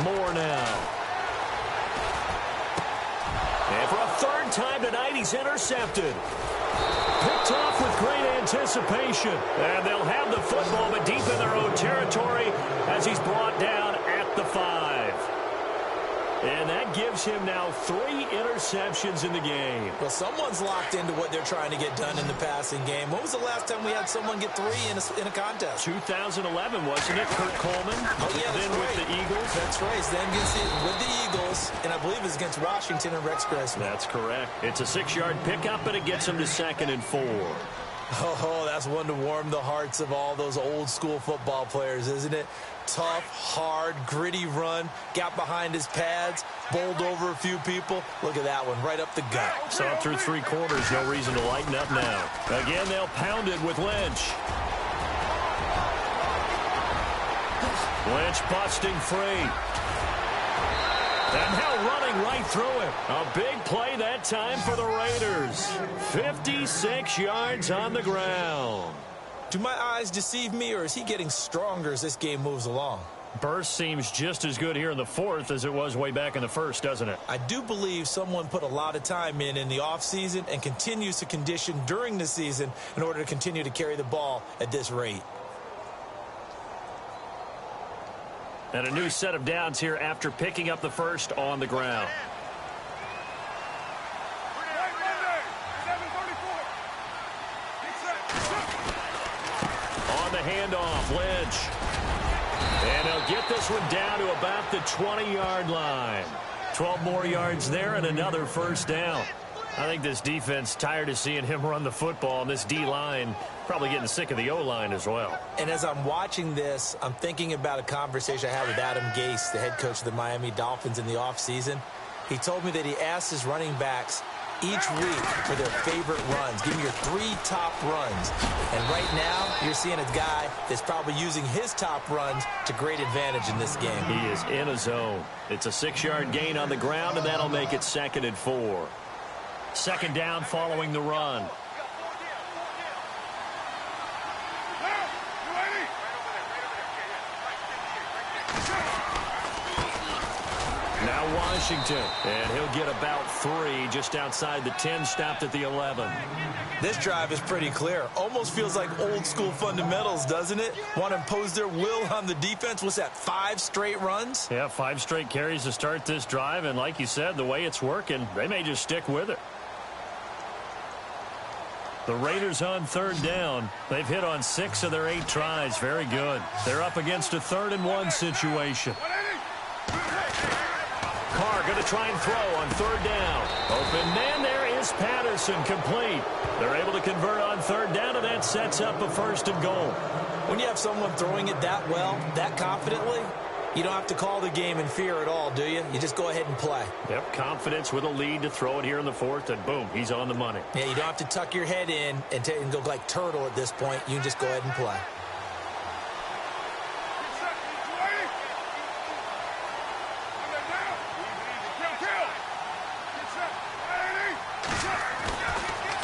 Moore now. And for a third time tonight, he's intercepted. Picked off with great anticipation. And they'll have the football, but deep in their own territory as he's brought down at the 5. And that gives him now 3 interceptions in the game. Well, someone's locked into what they're trying to get done in the passing game. When was the last time we had someone get 3 in a contest? 2011, wasn't it? Kurt Coleman. Oh, yeah, then right. with the Eagles. That's right. Then with the Eagles, and I believe it's against Washington and Rex Grossman. That's correct. It's a 6-yard pickup, but it gets him to 2nd and 4. Oh, that's one to warm the hearts of all those old school football players, isn't it? Tough, hard, gritty run, got behind his pads, bowled over a few people. Look at that one, right up the gut. Saw through 3 quarters, no reason to lighten up now. Again, they'll pound it with Lynch. Lynch busting free. And now running right through it. A big play that time for the Raiders. 56 yards on the ground. Do my eyes deceive me, or is he getting stronger as this game moves along? Burst seems just as good here in the 4th as it was way back in the 1st, doesn't it? I do believe someone put a lot of time in the offseason and continues to condition during the season in order to continue to carry the ball at this rate. And a new set of downs here after picking up the first on the ground. On the handoff, Lynch. And they'll get this one down to about the 20-yard line. 12 more yards there and another first down. I think this defense tired of seeing him run the football, and this D-line probably getting sick of the O-line as well. And as I'm watching this, I'm thinking about a conversation I had with Adam Gase, the head coach of the Miami Dolphins in the offseason. He told me that he asked his running backs each week for their favorite runs. Give me your 3 top runs. And right now, you're seeing a guy that's probably using his top runs to great advantage in this game. He is in a zone. It's a 6-yard gain on the ground, and that'll make it 2nd and 4. 2nd down following the run. Now Washington, and he'll get about 3 just outside the 10, stopped at the 11. This drive is pretty clear. Almost feels like old school fundamentals, doesn't it? Want to impose their will on the defense. What's that, 5 straight runs? Yeah, 5 straight carries to start this drive, and like you said, the way it's working, they may just stick with it. The Raiders on 3rd down. They've hit on 6 of their 8 tries. Very good. They're up against a 3rd and 1 situation. Carr going to try and throw on 3rd down. Open man, there is Patterson, complete. They're able to convert on 3rd down, and that sets up a 1st and goal. When you have someone throwing it that well, that confidently, you don't have to call the game in fear at all, do you? You just go ahead and play. Yep, confidence with a lead to throw it here in the 4th, and boom, he's on the money. Yeah, you don't have to tuck your head in and go like turtle at this point. You can just go ahead and play.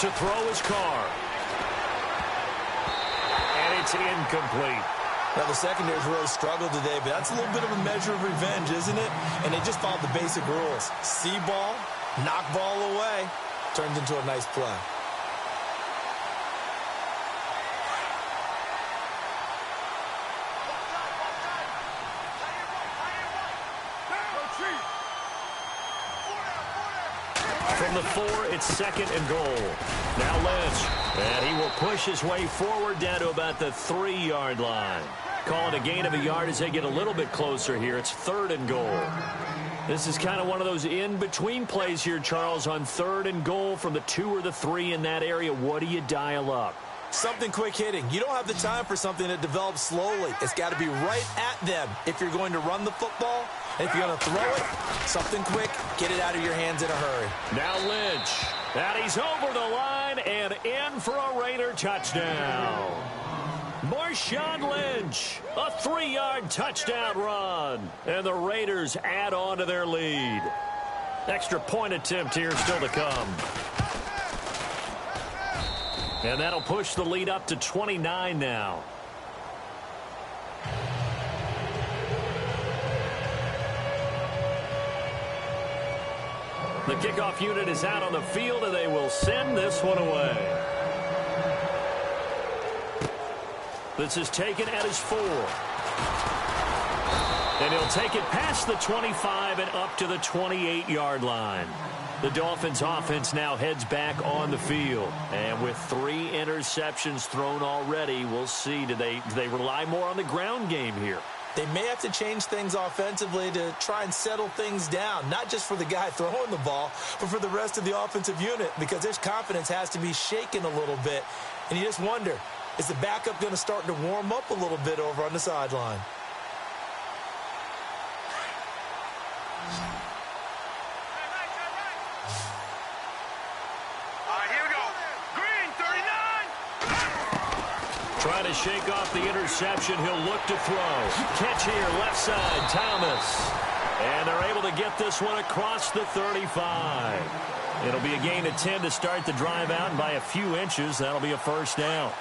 To throw his Carr. And it's incomplete. Now, the secondary's really struggled today, but that's a little bit of a measure of revenge, isn't it? And they just followed the basic rules. See ball, knock ball away, turns into a nice play. From the 4, it's 2nd and goal. Now Lynch, and he will push his way forward down to about the 3-yard line. Calling a gain of a yard as they get a little bit closer here. It's 3rd and goal. This is kind of one of those in-between plays here, Charles, on 3rd and goal from the 2 or the 3 in that area. What do you dial up? Something quick hitting. You don't have the time for something that develops slowly. It's got to be right at them if you're going to run the football. And if you're going to throw it, something quick, get it out of your hands in a hurry. Now Lynch. And he's over the line and in for a Raider touchdown. Marshawn Lynch, a 3-yard touchdown run. And the Raiders add on to their lead. Extra point attempt here still to come. And that'll push the lead up to 29 now. The kickoff unit is out on the field, and they will send this one away. This is taken at his 4. And he'll take it past the 25 and up to the 28-yard line. The Dolphins offense now heads back on the field. And with 3 interceptions thrown already, we'll see. Do they rely more on the ground game here? They may have to change things offensively to try and settle things down, not just for the guy throwing the ball, but for the rest of the offensive unit, because their confidence has to be shaken a little bit. And you just wonder, is the backup going to start to warm up a little bit over on the sideline? Trying to shake off the interception. He'll look to throw. Catch here, left side, Thomas. And they're able to get this one across the 35. It'll be a gain of 10 to start the drive out, and by a few inches, that'll be a first down.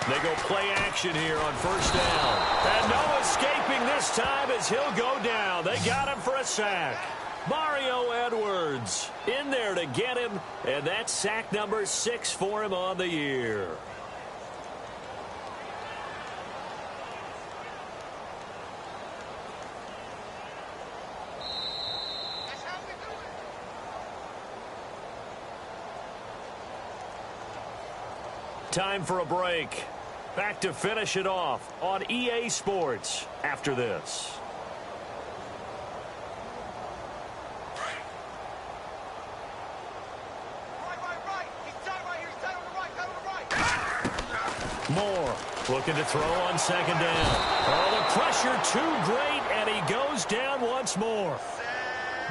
They go play action here on first down. And no escaping this time as he'll go down. They got him for a sack. Mario Edwards in there to get him, and that's sack number 6 for him on the year. Time for a break. Back to finish it off on EA Sports after this. Moore looking to throw on second down. Oh, the pressure too great, and he goes down once more.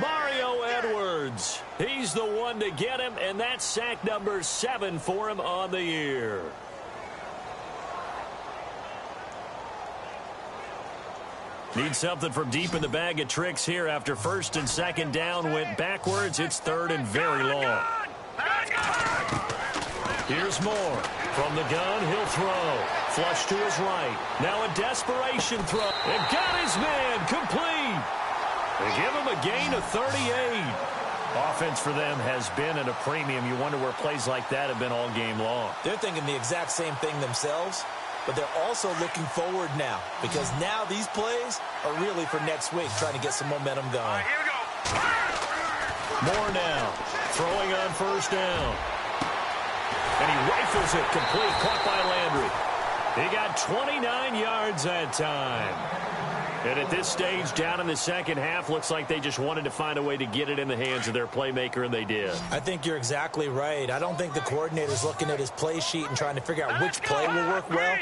Mario Edwards, he's the one to get him, and that's sack number 7 for him on the year. Need something from deep in the bag of tricks here after first and second down went backwards. It's 3rd and very long. Here's Moore. From the gun, he'll throw. Flush to his right. Now a desperation throw. And got his man complete. They give him a gain of 38. Offense for them has been at a premium. You wonder where plays like that have been all game long. They're thinking the exact same thing themselves, but they're also looking forward now, because now these plays are really for next week, trying to get some momentum going. All right, here we go. More now. Throwing on first down. And he rifles it complete. Caught by Landry. He got 29 yards that time. And at this stage, down in the second half, looks like they just wanted to find a way to get it in the hands of their playmaker, and they did. I think you're exactly right. I don't think the coordinator's looking at his play sheet and trying to figure out which play will work well.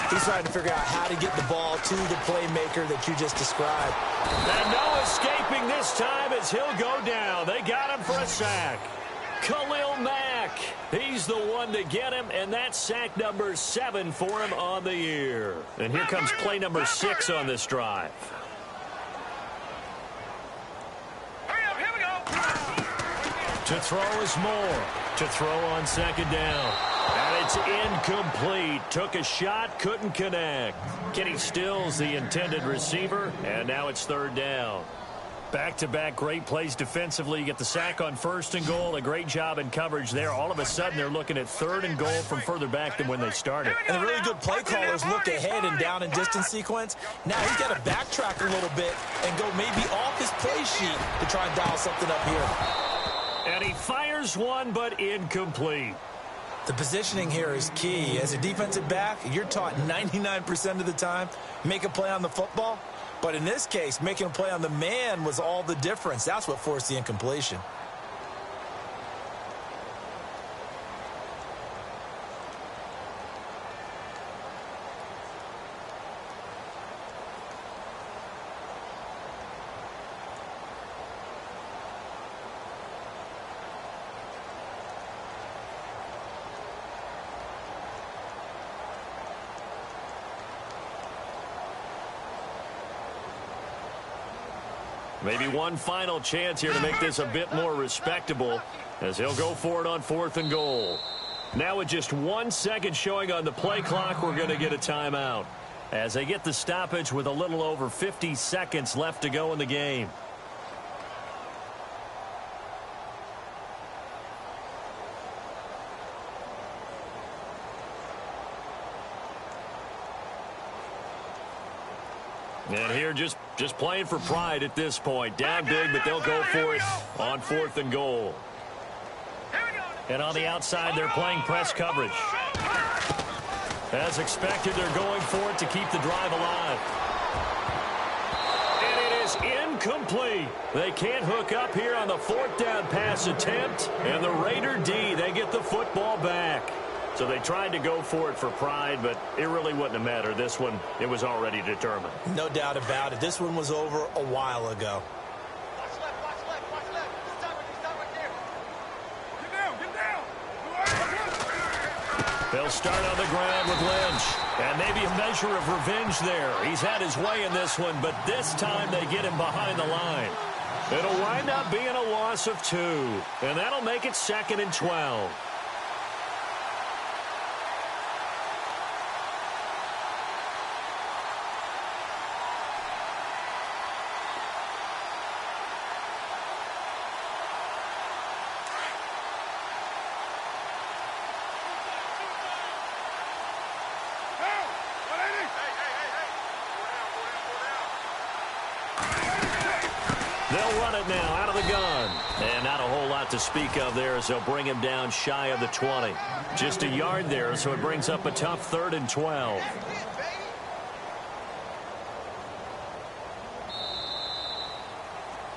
He's trying to figure out how to get the ball to the playmaker that you just described. And no escaping this time as he'll go down. They got him for a sack. Khalil Mack, he's the one to get him, and that's sack number 7 for him on the year. And here comes play number 6 on this drive. Hurry up, here we go. To throw is Moore. To throw on second down. And it's incomplete. Took a shot, couldn't connect. Kenny Stills, the intended receiver, and now it's 3rd down. Back-to-back great plays defensively. You get the sack on 1st and goal. A great job in coverage there. All of a sudden, they're looking at 3rd and goal from further back than when they started. And the really good play callers look ahead and down and distance sequence. Now he's got to backtrack a little bit and go maybe off his play sheet to try and dial something up here. And he fires one, but incomplete. The positioning here is key. As a defensive back, you're taught 99% of the time, make a play on the football. But in this case, making a play on the man was all the difference. That's what forced the incompletion. Maybe one final chance here to make this a bit more respectable as he'll go for it on 4th and goal. Now with just 1 second showing on the play clock, we're going to get a timeout as they get the stoppage with a little over 50 seconds left to go in the game. And here just playing for pride at this point. Down big, but they'll go for it on 4th and goal. And on the outside, they're playing press coverage. As expected, they're going for it to keep the drive alive. And it is incomplete. They can't hook up here on the 4th down pass attempt. And the Raider D, they get the football back. So they tried to go for it for pride, but it really wouldn't have mattered. This one, it was already determined. No doubt about it. This one was over a while ago. Watch left. Stop right there. Get down. They'll start on the ground with Lynch. And maybe a measure of revenge there. He's had his way in this one, but this time they get him behind the line. It'll wind up being a loss of 2. And that'll make it 2nd and 12. They'll run it now out of the gun. And not a whole lot to speak of there as they'll bring him down shy of the 20. Just a yard there, so it brings up a tough 3rd and 12.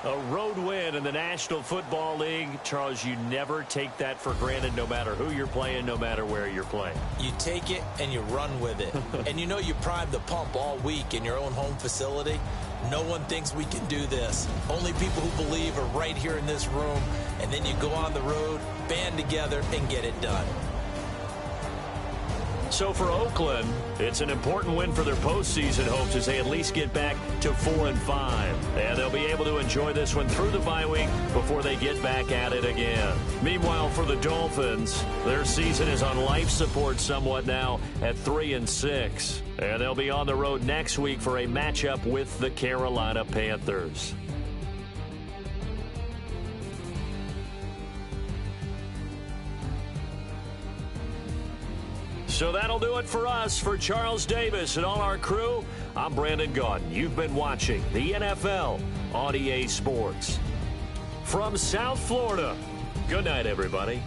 A road win in the National Football League. Charles, you never take that for granted no matter who you're playing, no matter where you're playing. You take it and you run with it. And you know you primed the pump all week in your own home facility. No one thinks we can do this. Only people who believe are right here in this room. And then you go on the road, band together, and get it done. So for Oakland, it's an important win for their postseason hopes as they at least get back to 4-5. And they'll be able to enjoy this one through the bye week before they get back at it again. Meanwhile, for the Dolphins, their season is on life support somewhat now at 3-6. And they'll be on the road next week for a matchup with the Carolina Panthers. So that'll do it for us. For Charles Davis and all our crew, I'm Brandon Gaudin. You've been watching the NFL on EA Sports. From South Florida, good night, everybody.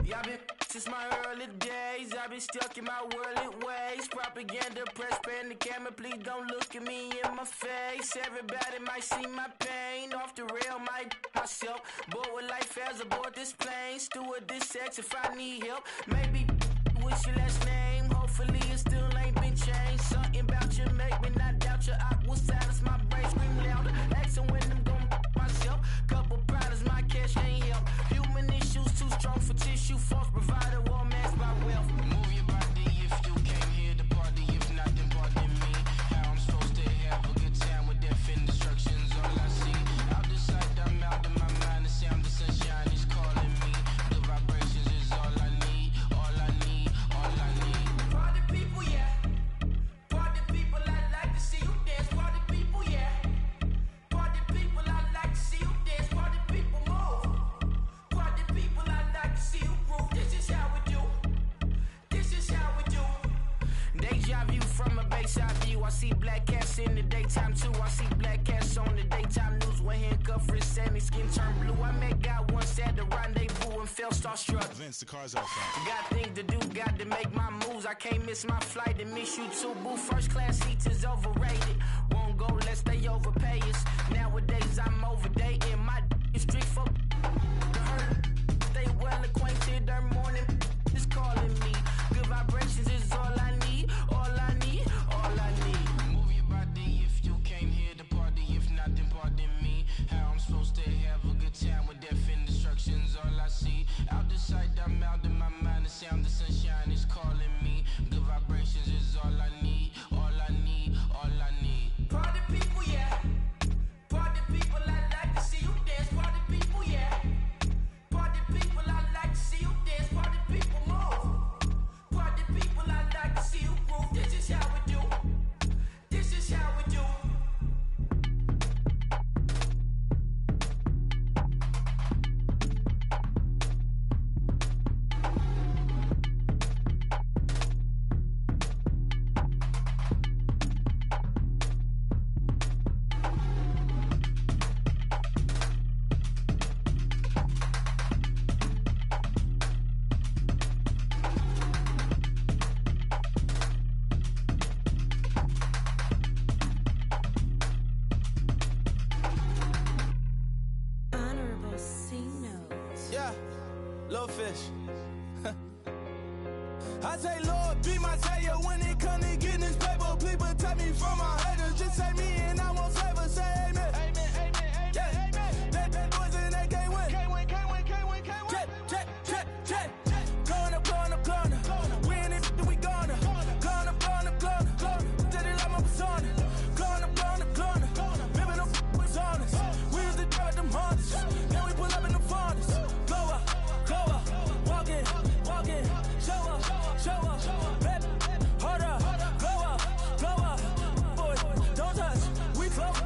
Yeah, I've been since my early days. I've been stuck in my worldly ways. Propaganda, press, pan the camera. Please don't look at me in my face. Everybody might see my pain. Off the rail, might myself. Bored with life as aboard this plane. Steward this sex if I need help. Maybe what's your last name? Hopefully it still ain't been changed. Something about you make me not doubt you. I will silence my brain, scream louder. Asking when I'm gon' myself. Couple problems, my cash ain't help. Human issues too strong for tissue. False provider, war mask by wealth. Move your body if you came here to party. If not, then pardon me. How I'm supposed to have a good time with death and destruction's all I see. Out the sight, I'm out of my mind. The sound of sunshine is calling me. The vibrations is all I need. All I need, all I need. Party people, yeah. Party people, I'd like to see you dance. Party people, yeah. Party people, I'd like to see you dance. Party people, move. Party people, I'd like to see you groove. This is how we do. This is how we do. Deja view from a bayside view. I see black cats in the daytime too. I see black cats on the daytime news. When handcuffed, wrist and his skin turned blue. I met God once at the rendezvous and felt starstruck. Vince, the car's outside. Got things to do, got to make my moves. I can't miss my flight and miss you too, boo. First class seats is overrated. Won't go lest they overpay us. Nowadays I'm overdating. My street folk they well acquainted. Their morning is calling me. Good vibrations is all I need. All I need, all I need. Move your body if you came here to party. If not, then pardon me. How I'm supposed to have a good time with death and destruction's all I see. Out the sight, I'm out of my mind. The sound of sunshine is calling me. Good vibrations is all I need. All I need, all I need. Party people, yeah. Party people, I'd like to see you dance. Party people, yeah. Party people, I'd like to see you dance. Party people, move. Party people, I'd like to see you groove. This is how we do. This is how we do. Honorable C notes. Yeah, little fish. I say, Lord, be my savior when it come to getting this paper. Please protect me from my haters. Just say me and I won't save us. Say amen. Amen, amen, amen, yeah. Amen. That boys and they can't win. Can't win, can't win, can't win, can't win. Check, check, check, check. Gonna, gonna, gonna. Win it, we gonna. Gonna, gonna, gonna. Did it like my persona. Gonna, gonna, gonna. Remember them was honest. We used to drug them hunters. Then we pull up in the furnace. Go up, walk in, show up, baby, hold up, go up, boy, don't touch, we flow up,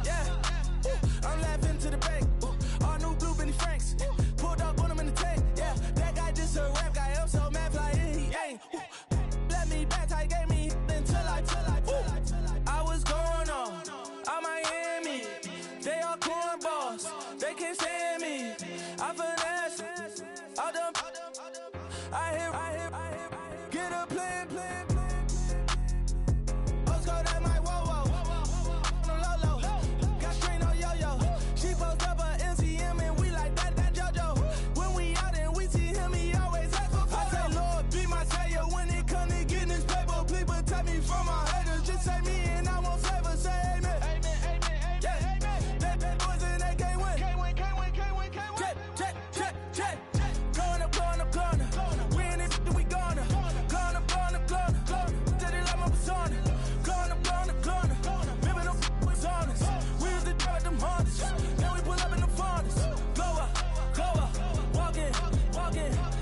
yeah. I'm laughing to the bank, all new blue Benny Franks, pulled up on him in the tank, yeah. That guy just a rap guy, I'm so mad, fly in, he ain't. Let me back, tight gave me until I was going on Miami. They all cornballs, they can't stand me. I finesse, all them. I hear, get a plan. Let's go that my whoa. On the low. Got strain on yo-yo. She post up a MCM and we like that JoJo. When we out and we see him, he always asks for photo. I say, Lord, be my savior when it come to getting this paper. Please protect me from my haters. Just say me and I won't save us. Say amen. Amen, amen, yeah. Amen. That boys and they can't win. Can't win, can't win, can't win, can't win. Check. Gonna. Win it, we gonna. Gonna. Did it like my persona. Gonna. Remember them was honest. We used to drug them hunters. Then we pull up in the furnace. Go up, walk in,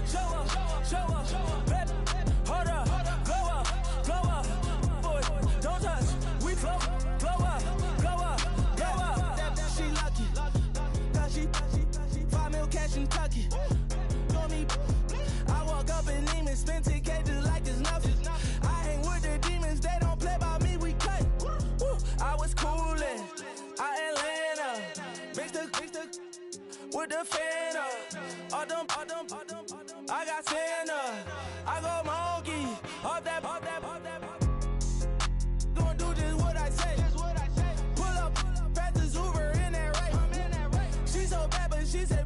show up, baby, hold up, go up, boy, don't touch, we flow up, she lucky, cause she 5 mil cash in Kentucky. Know me, I walk up in demons, spend 10K just like it's nothing. I hang with the demons, they don't play by me, we cut. I was coolin', Atlanta, mixed the with with the fan up. I got Santa. I go monkey. Off that. Gonna do just what I say. Pull up, fastest Uber in that race. She so bad, but she said.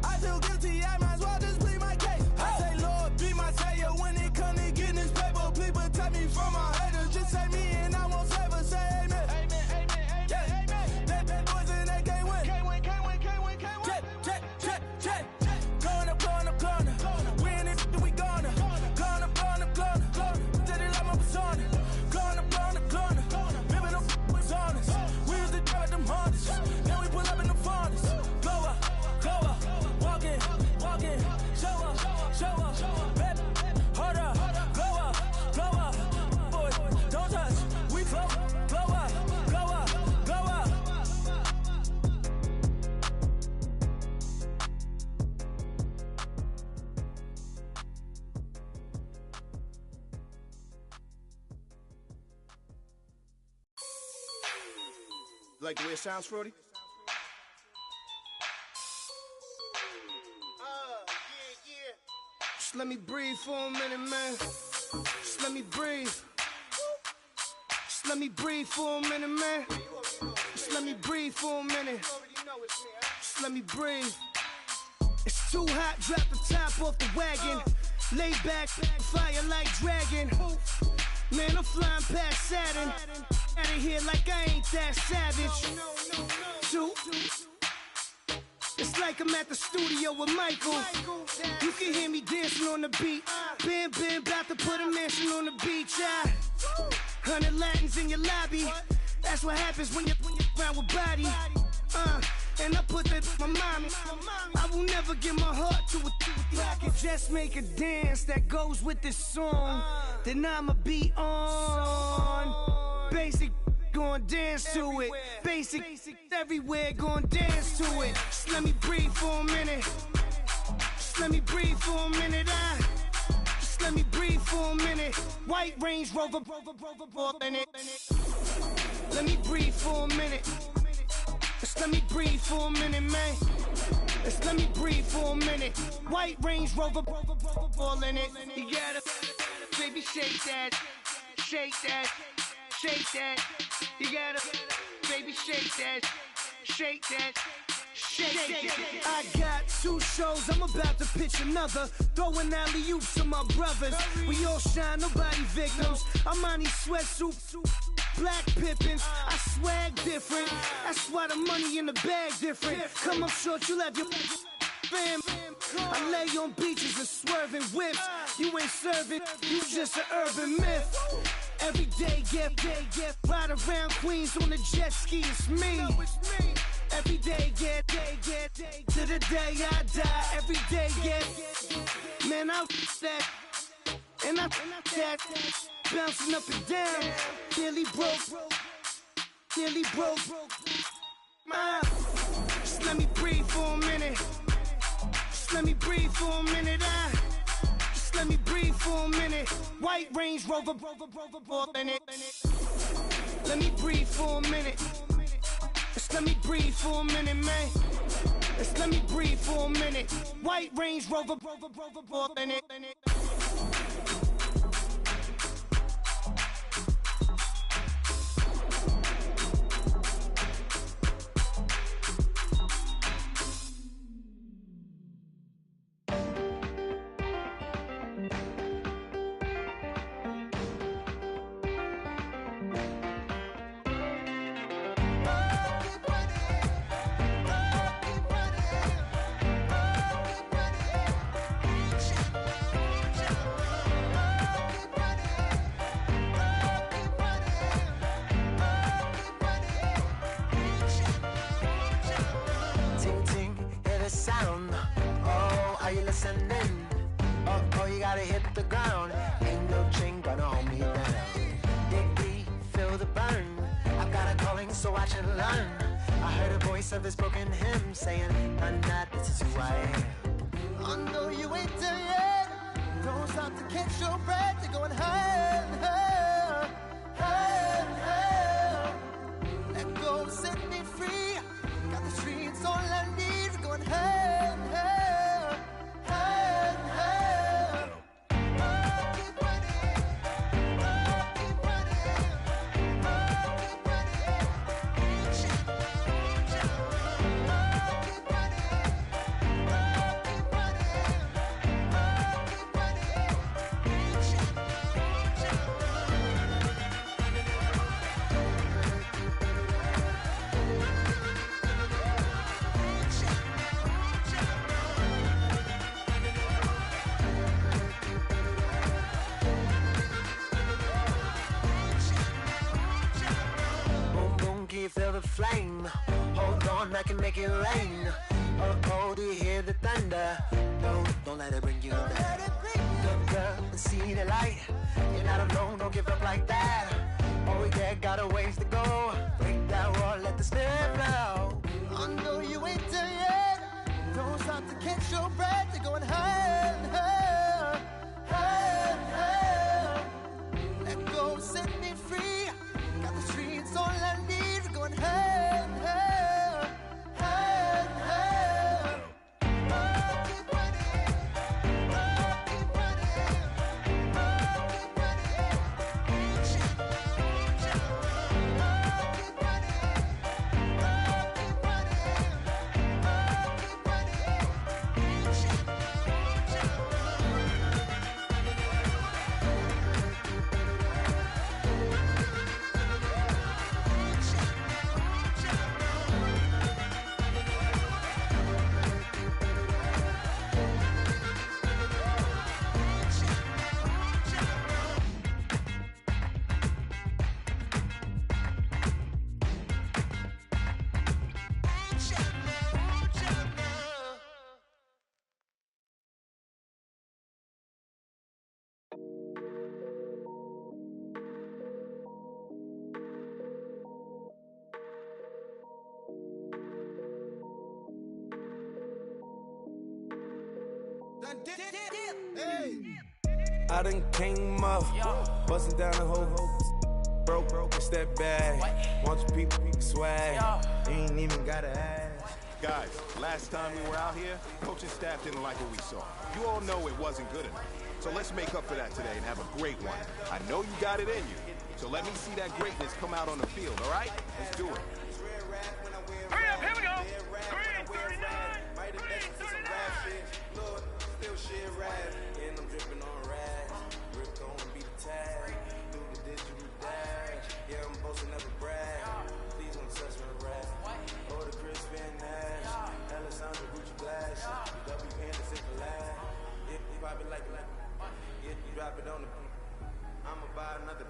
I feel guilty, I might as well just plead my case. I say, Lord, be my savior when it come to getting this paper. Please protect me from my haters. Just say me and I won't save her. Say amen. Yeah. That boys and they can't win. Check. Going up. We in this, we gonna. Going up. Till they love my persona. Going up. Living up was honest. We used to drive them Hondas. Now we pull up in the Fondas. Go up. Walking. Show up. Baby, hold up. Go up. Boys, don't touch. We flow up. Like the way it sounds, Fruity? Yeah. Just let me breathe for a minute, man. Just let me breathe. Just let me breathe for a minute, man. Just let me breathe for a minute. Just let me breathe. It's too hot, drop the top off the wagon. Lay back, fire like dragon. Man, I'm flying past Saturn. Out of here like I ain't that savage. Two. It's like I'm at the studio with Michael. You can hear me dancing on the beat. Bam, about to put a mansion on the beach. 100 Latins in your lobby. That's what happens when you're around with body. And I put that my mommy. I will never give my heart to it. I can just make a dance that goes with this song. Then I'ma be on. Basic, gon' dance to it. Basic, everywhere, gon' dance to it. Just let me breathe for a minute. Just let me breathe for a minute. Just let me breathe for a minute. White Range Rover, in it. Let me breathe for a minute. Just let me breathe for a minute, man. Just let me breathe for a minute. White Range Rover, all in it. You gotta, baby, shake that. Shake that. You gotta, baby, shake that. Shake that. I got 2 shows, I'm about to pitch another. Throwing alley-oops to my brothers. We all shine, nobody victims. I'm on these sweatsuits, black pippins. I swag different. That's why the money in the bag different. Come up short, you'll have your fam. I lay on beaches and swerving whips. You ain't serving, you just an urban myth. Every day, get ride around Queens on a jet ski, it's me. Every day, get to the day I die. Every day, get, man, I that, and I that, bouncing up and down, nearly broke. Just let me breathe for a minute. Just let me breathe for a minute. Just let me breathe for a minute. White Range Rover, in it. Let me breathe for a minute. Just let me breathe for a minute, man. Just let me breathe for a minute. White Range Rover, in it. Of this broken hymn saying, I'm not, this is who I am. I know you ain't there yet. Don't stop to catch your breath. You're going higher, higher, higher, higher. Let go, set me free. Got the streets on I can make it rain. Oh, oh, do you hear the thunder? Don't let it bring you down. Look up and see the light. You're not alone, don't give up like that. Oh yeah, got a ways to go. Break that wall, let the spirit flow. I know you ain't done yet. Don't stop to catch your breath. You're going higher and higher, higher and higher. Let go, set me free. Got the streets all I need. We're going higher and higher, higher and higher. Oh, keep running. Oh, keep running. Oh, keep running. Reach out, reach out. Oh, keep running. Oh, keep running. Oh, keep running. Reach out, reach out. I done came up, bustin' down the whole broke, step back. Want your people swag, you ain't even gotta ask. Guys, last time we were out here, coaching staff didn't like what we saw. You all know it wasn't good enough. So let's make up for that today and have a great one. I know you got it in you. So let me see that greatness come out on the field, all right? Let's do it. Hurry up, here we go. Green 39. Green 39. Look, still shit rap, and I'm dripping on rags. Rip gon' be the tag, do the digital dash. Yeah, I'm supposed to never brag. Please don't touch my rap. Oh, the crisp and Nash. Alessandra Gucci glasses. WN is in the lab. If you pop it like if you drop it on the I'ma buy another.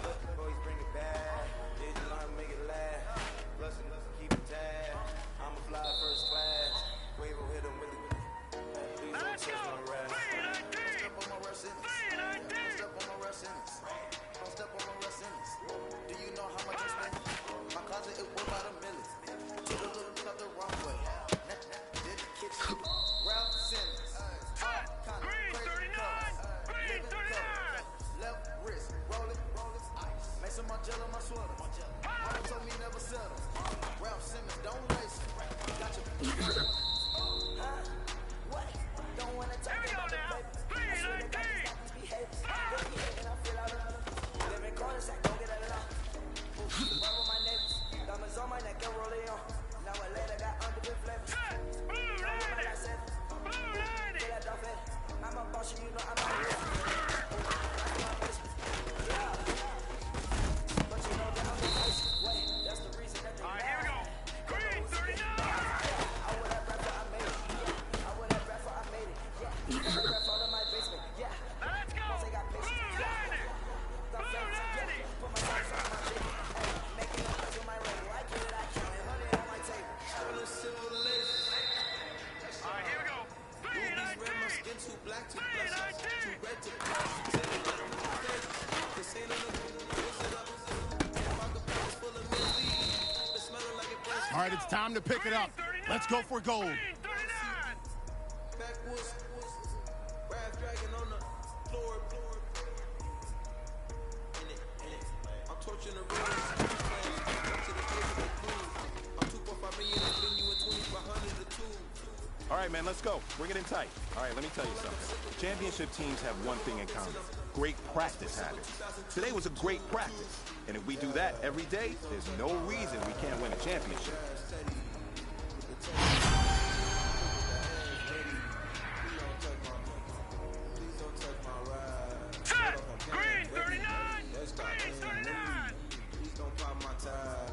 Look, boys bring it back. Did you learn make it last? Plus, keep it tag. I'ma fly first class. Wave will hit 'em with it. Please don't touch my rap. Don't step on my rush sentence. Don't step on my rush sentence. Don't step on my rush sentence. Do you know how much I spend? My closet is worth about $1 million. Took a little cut the wrong way. Did the kitchen. Ralph Simmons. Green 39. Green 39. Left wrist. Roll it. Ice. Make some Margiela my sweater. Mama told me never settle. Ralph Simmons, don't waste it. Got your what? Don't wanna talk Here we go now. 319. living corners, I don't get a lot. Run with my neighbors. Diamonds on my neck and roll it on. Now I later got underbit flavors. Blue 90. Blue 90. I'm a boss, you know I'm a real. Yeah. But you know that I'm a face. Wait, that's the reason that they All right, here we go. Green 39. I would have rap for I made it. Yeah. I would have rap for I made it. Yeah. I would rap all in my basement. Yeah. Now let's go. Once I got Blue patience. 90. Got Blue facts. 90. Put my thoughts on my chicken. Hey, making up with my ring. I get it, I count it. Money on my table. Still a civil lace. All right, here we go. 319. Skin too black to 319. too red to black. This ain't in the All right, it's time to pick it up. Let's go for gold. Green 39. backwoods, Wrath dragon on the floor. In it. I'm torching the rooms. To the place of the crew. I'm 2.5 million and bring you a 2,500 or 2. All right, man, let's go. Bring it in tight. All right, let me tell you something. Championship teams have one thing in common. Great practice habits. Today was a great practice. And if we do that every day, there's no reason we can't win a championship. Set. Green 39. Green 39. Please don't pop my tire.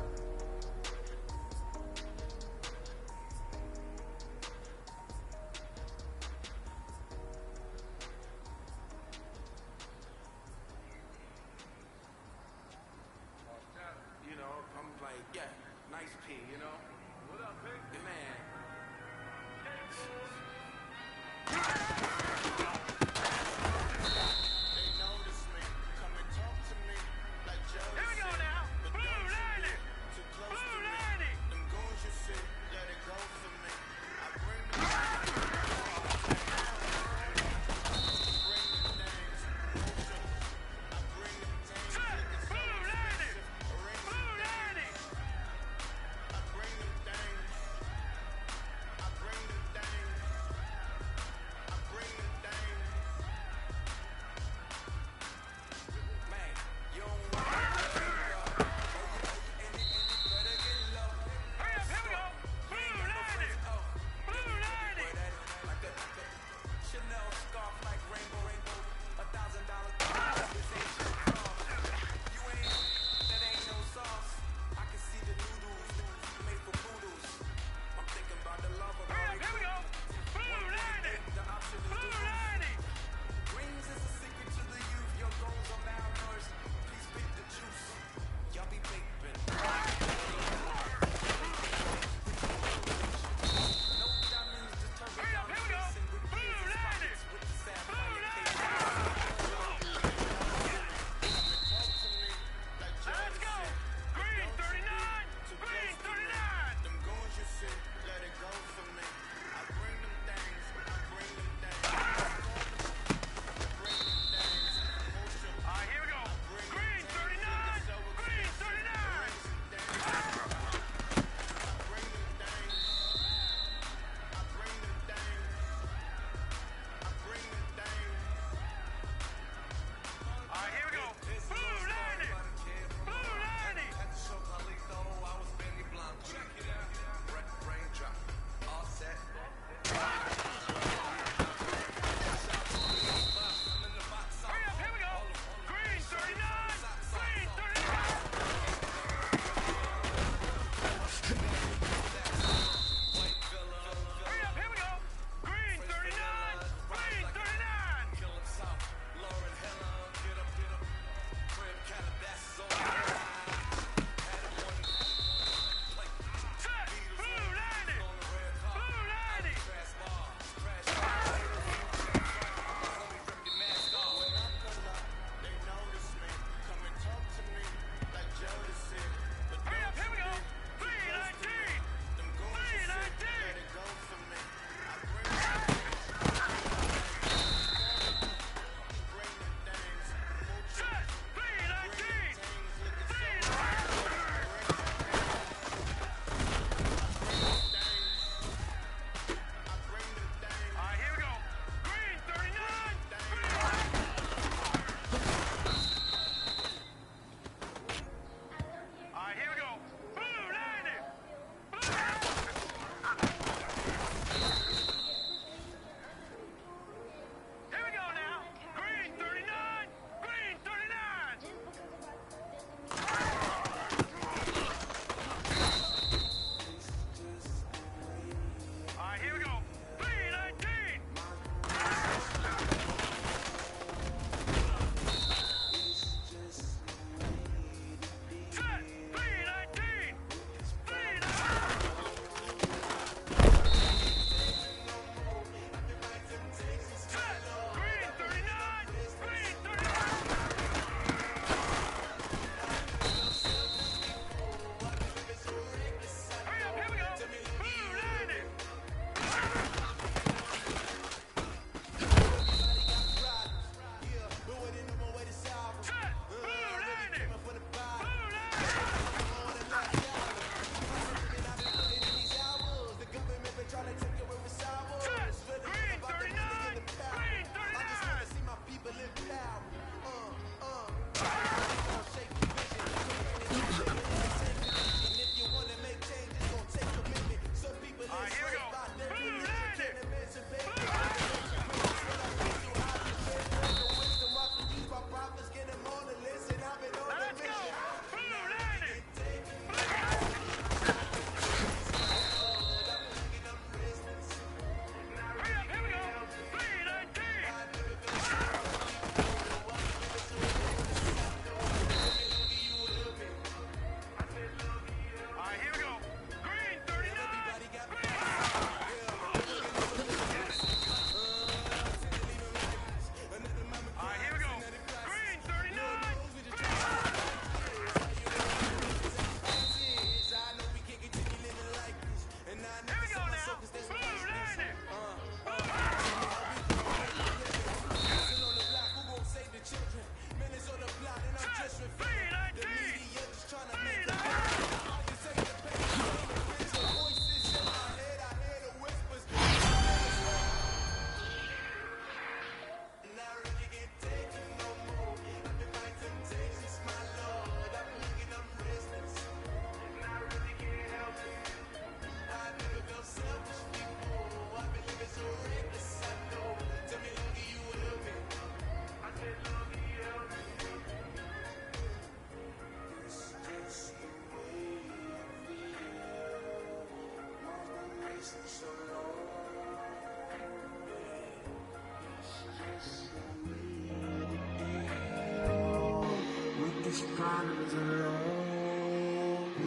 You know, I'm like, yeah, nice P, you know?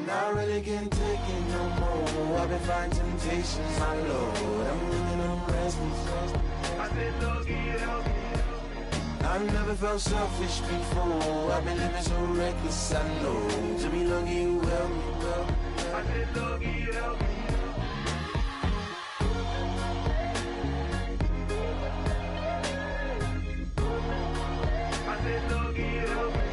Not really can take it no more. I've been fighting temptations, my Lord. I'm living on restless. I said, Lord, help me. I've never felt selfish before. I've been living so reckless, I know. To be lucky, you help me, well. I said, Lord, help me. I said, Lord, help me.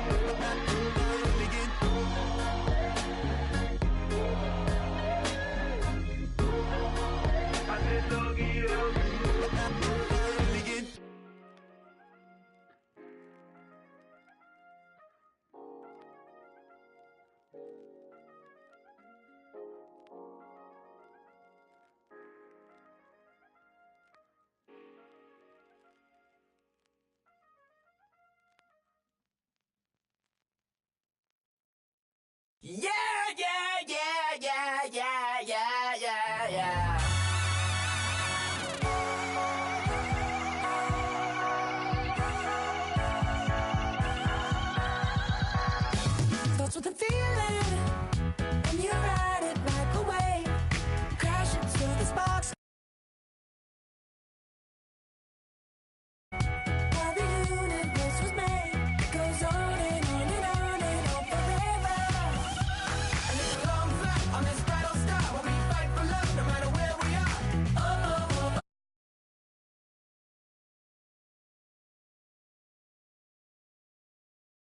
Yeah!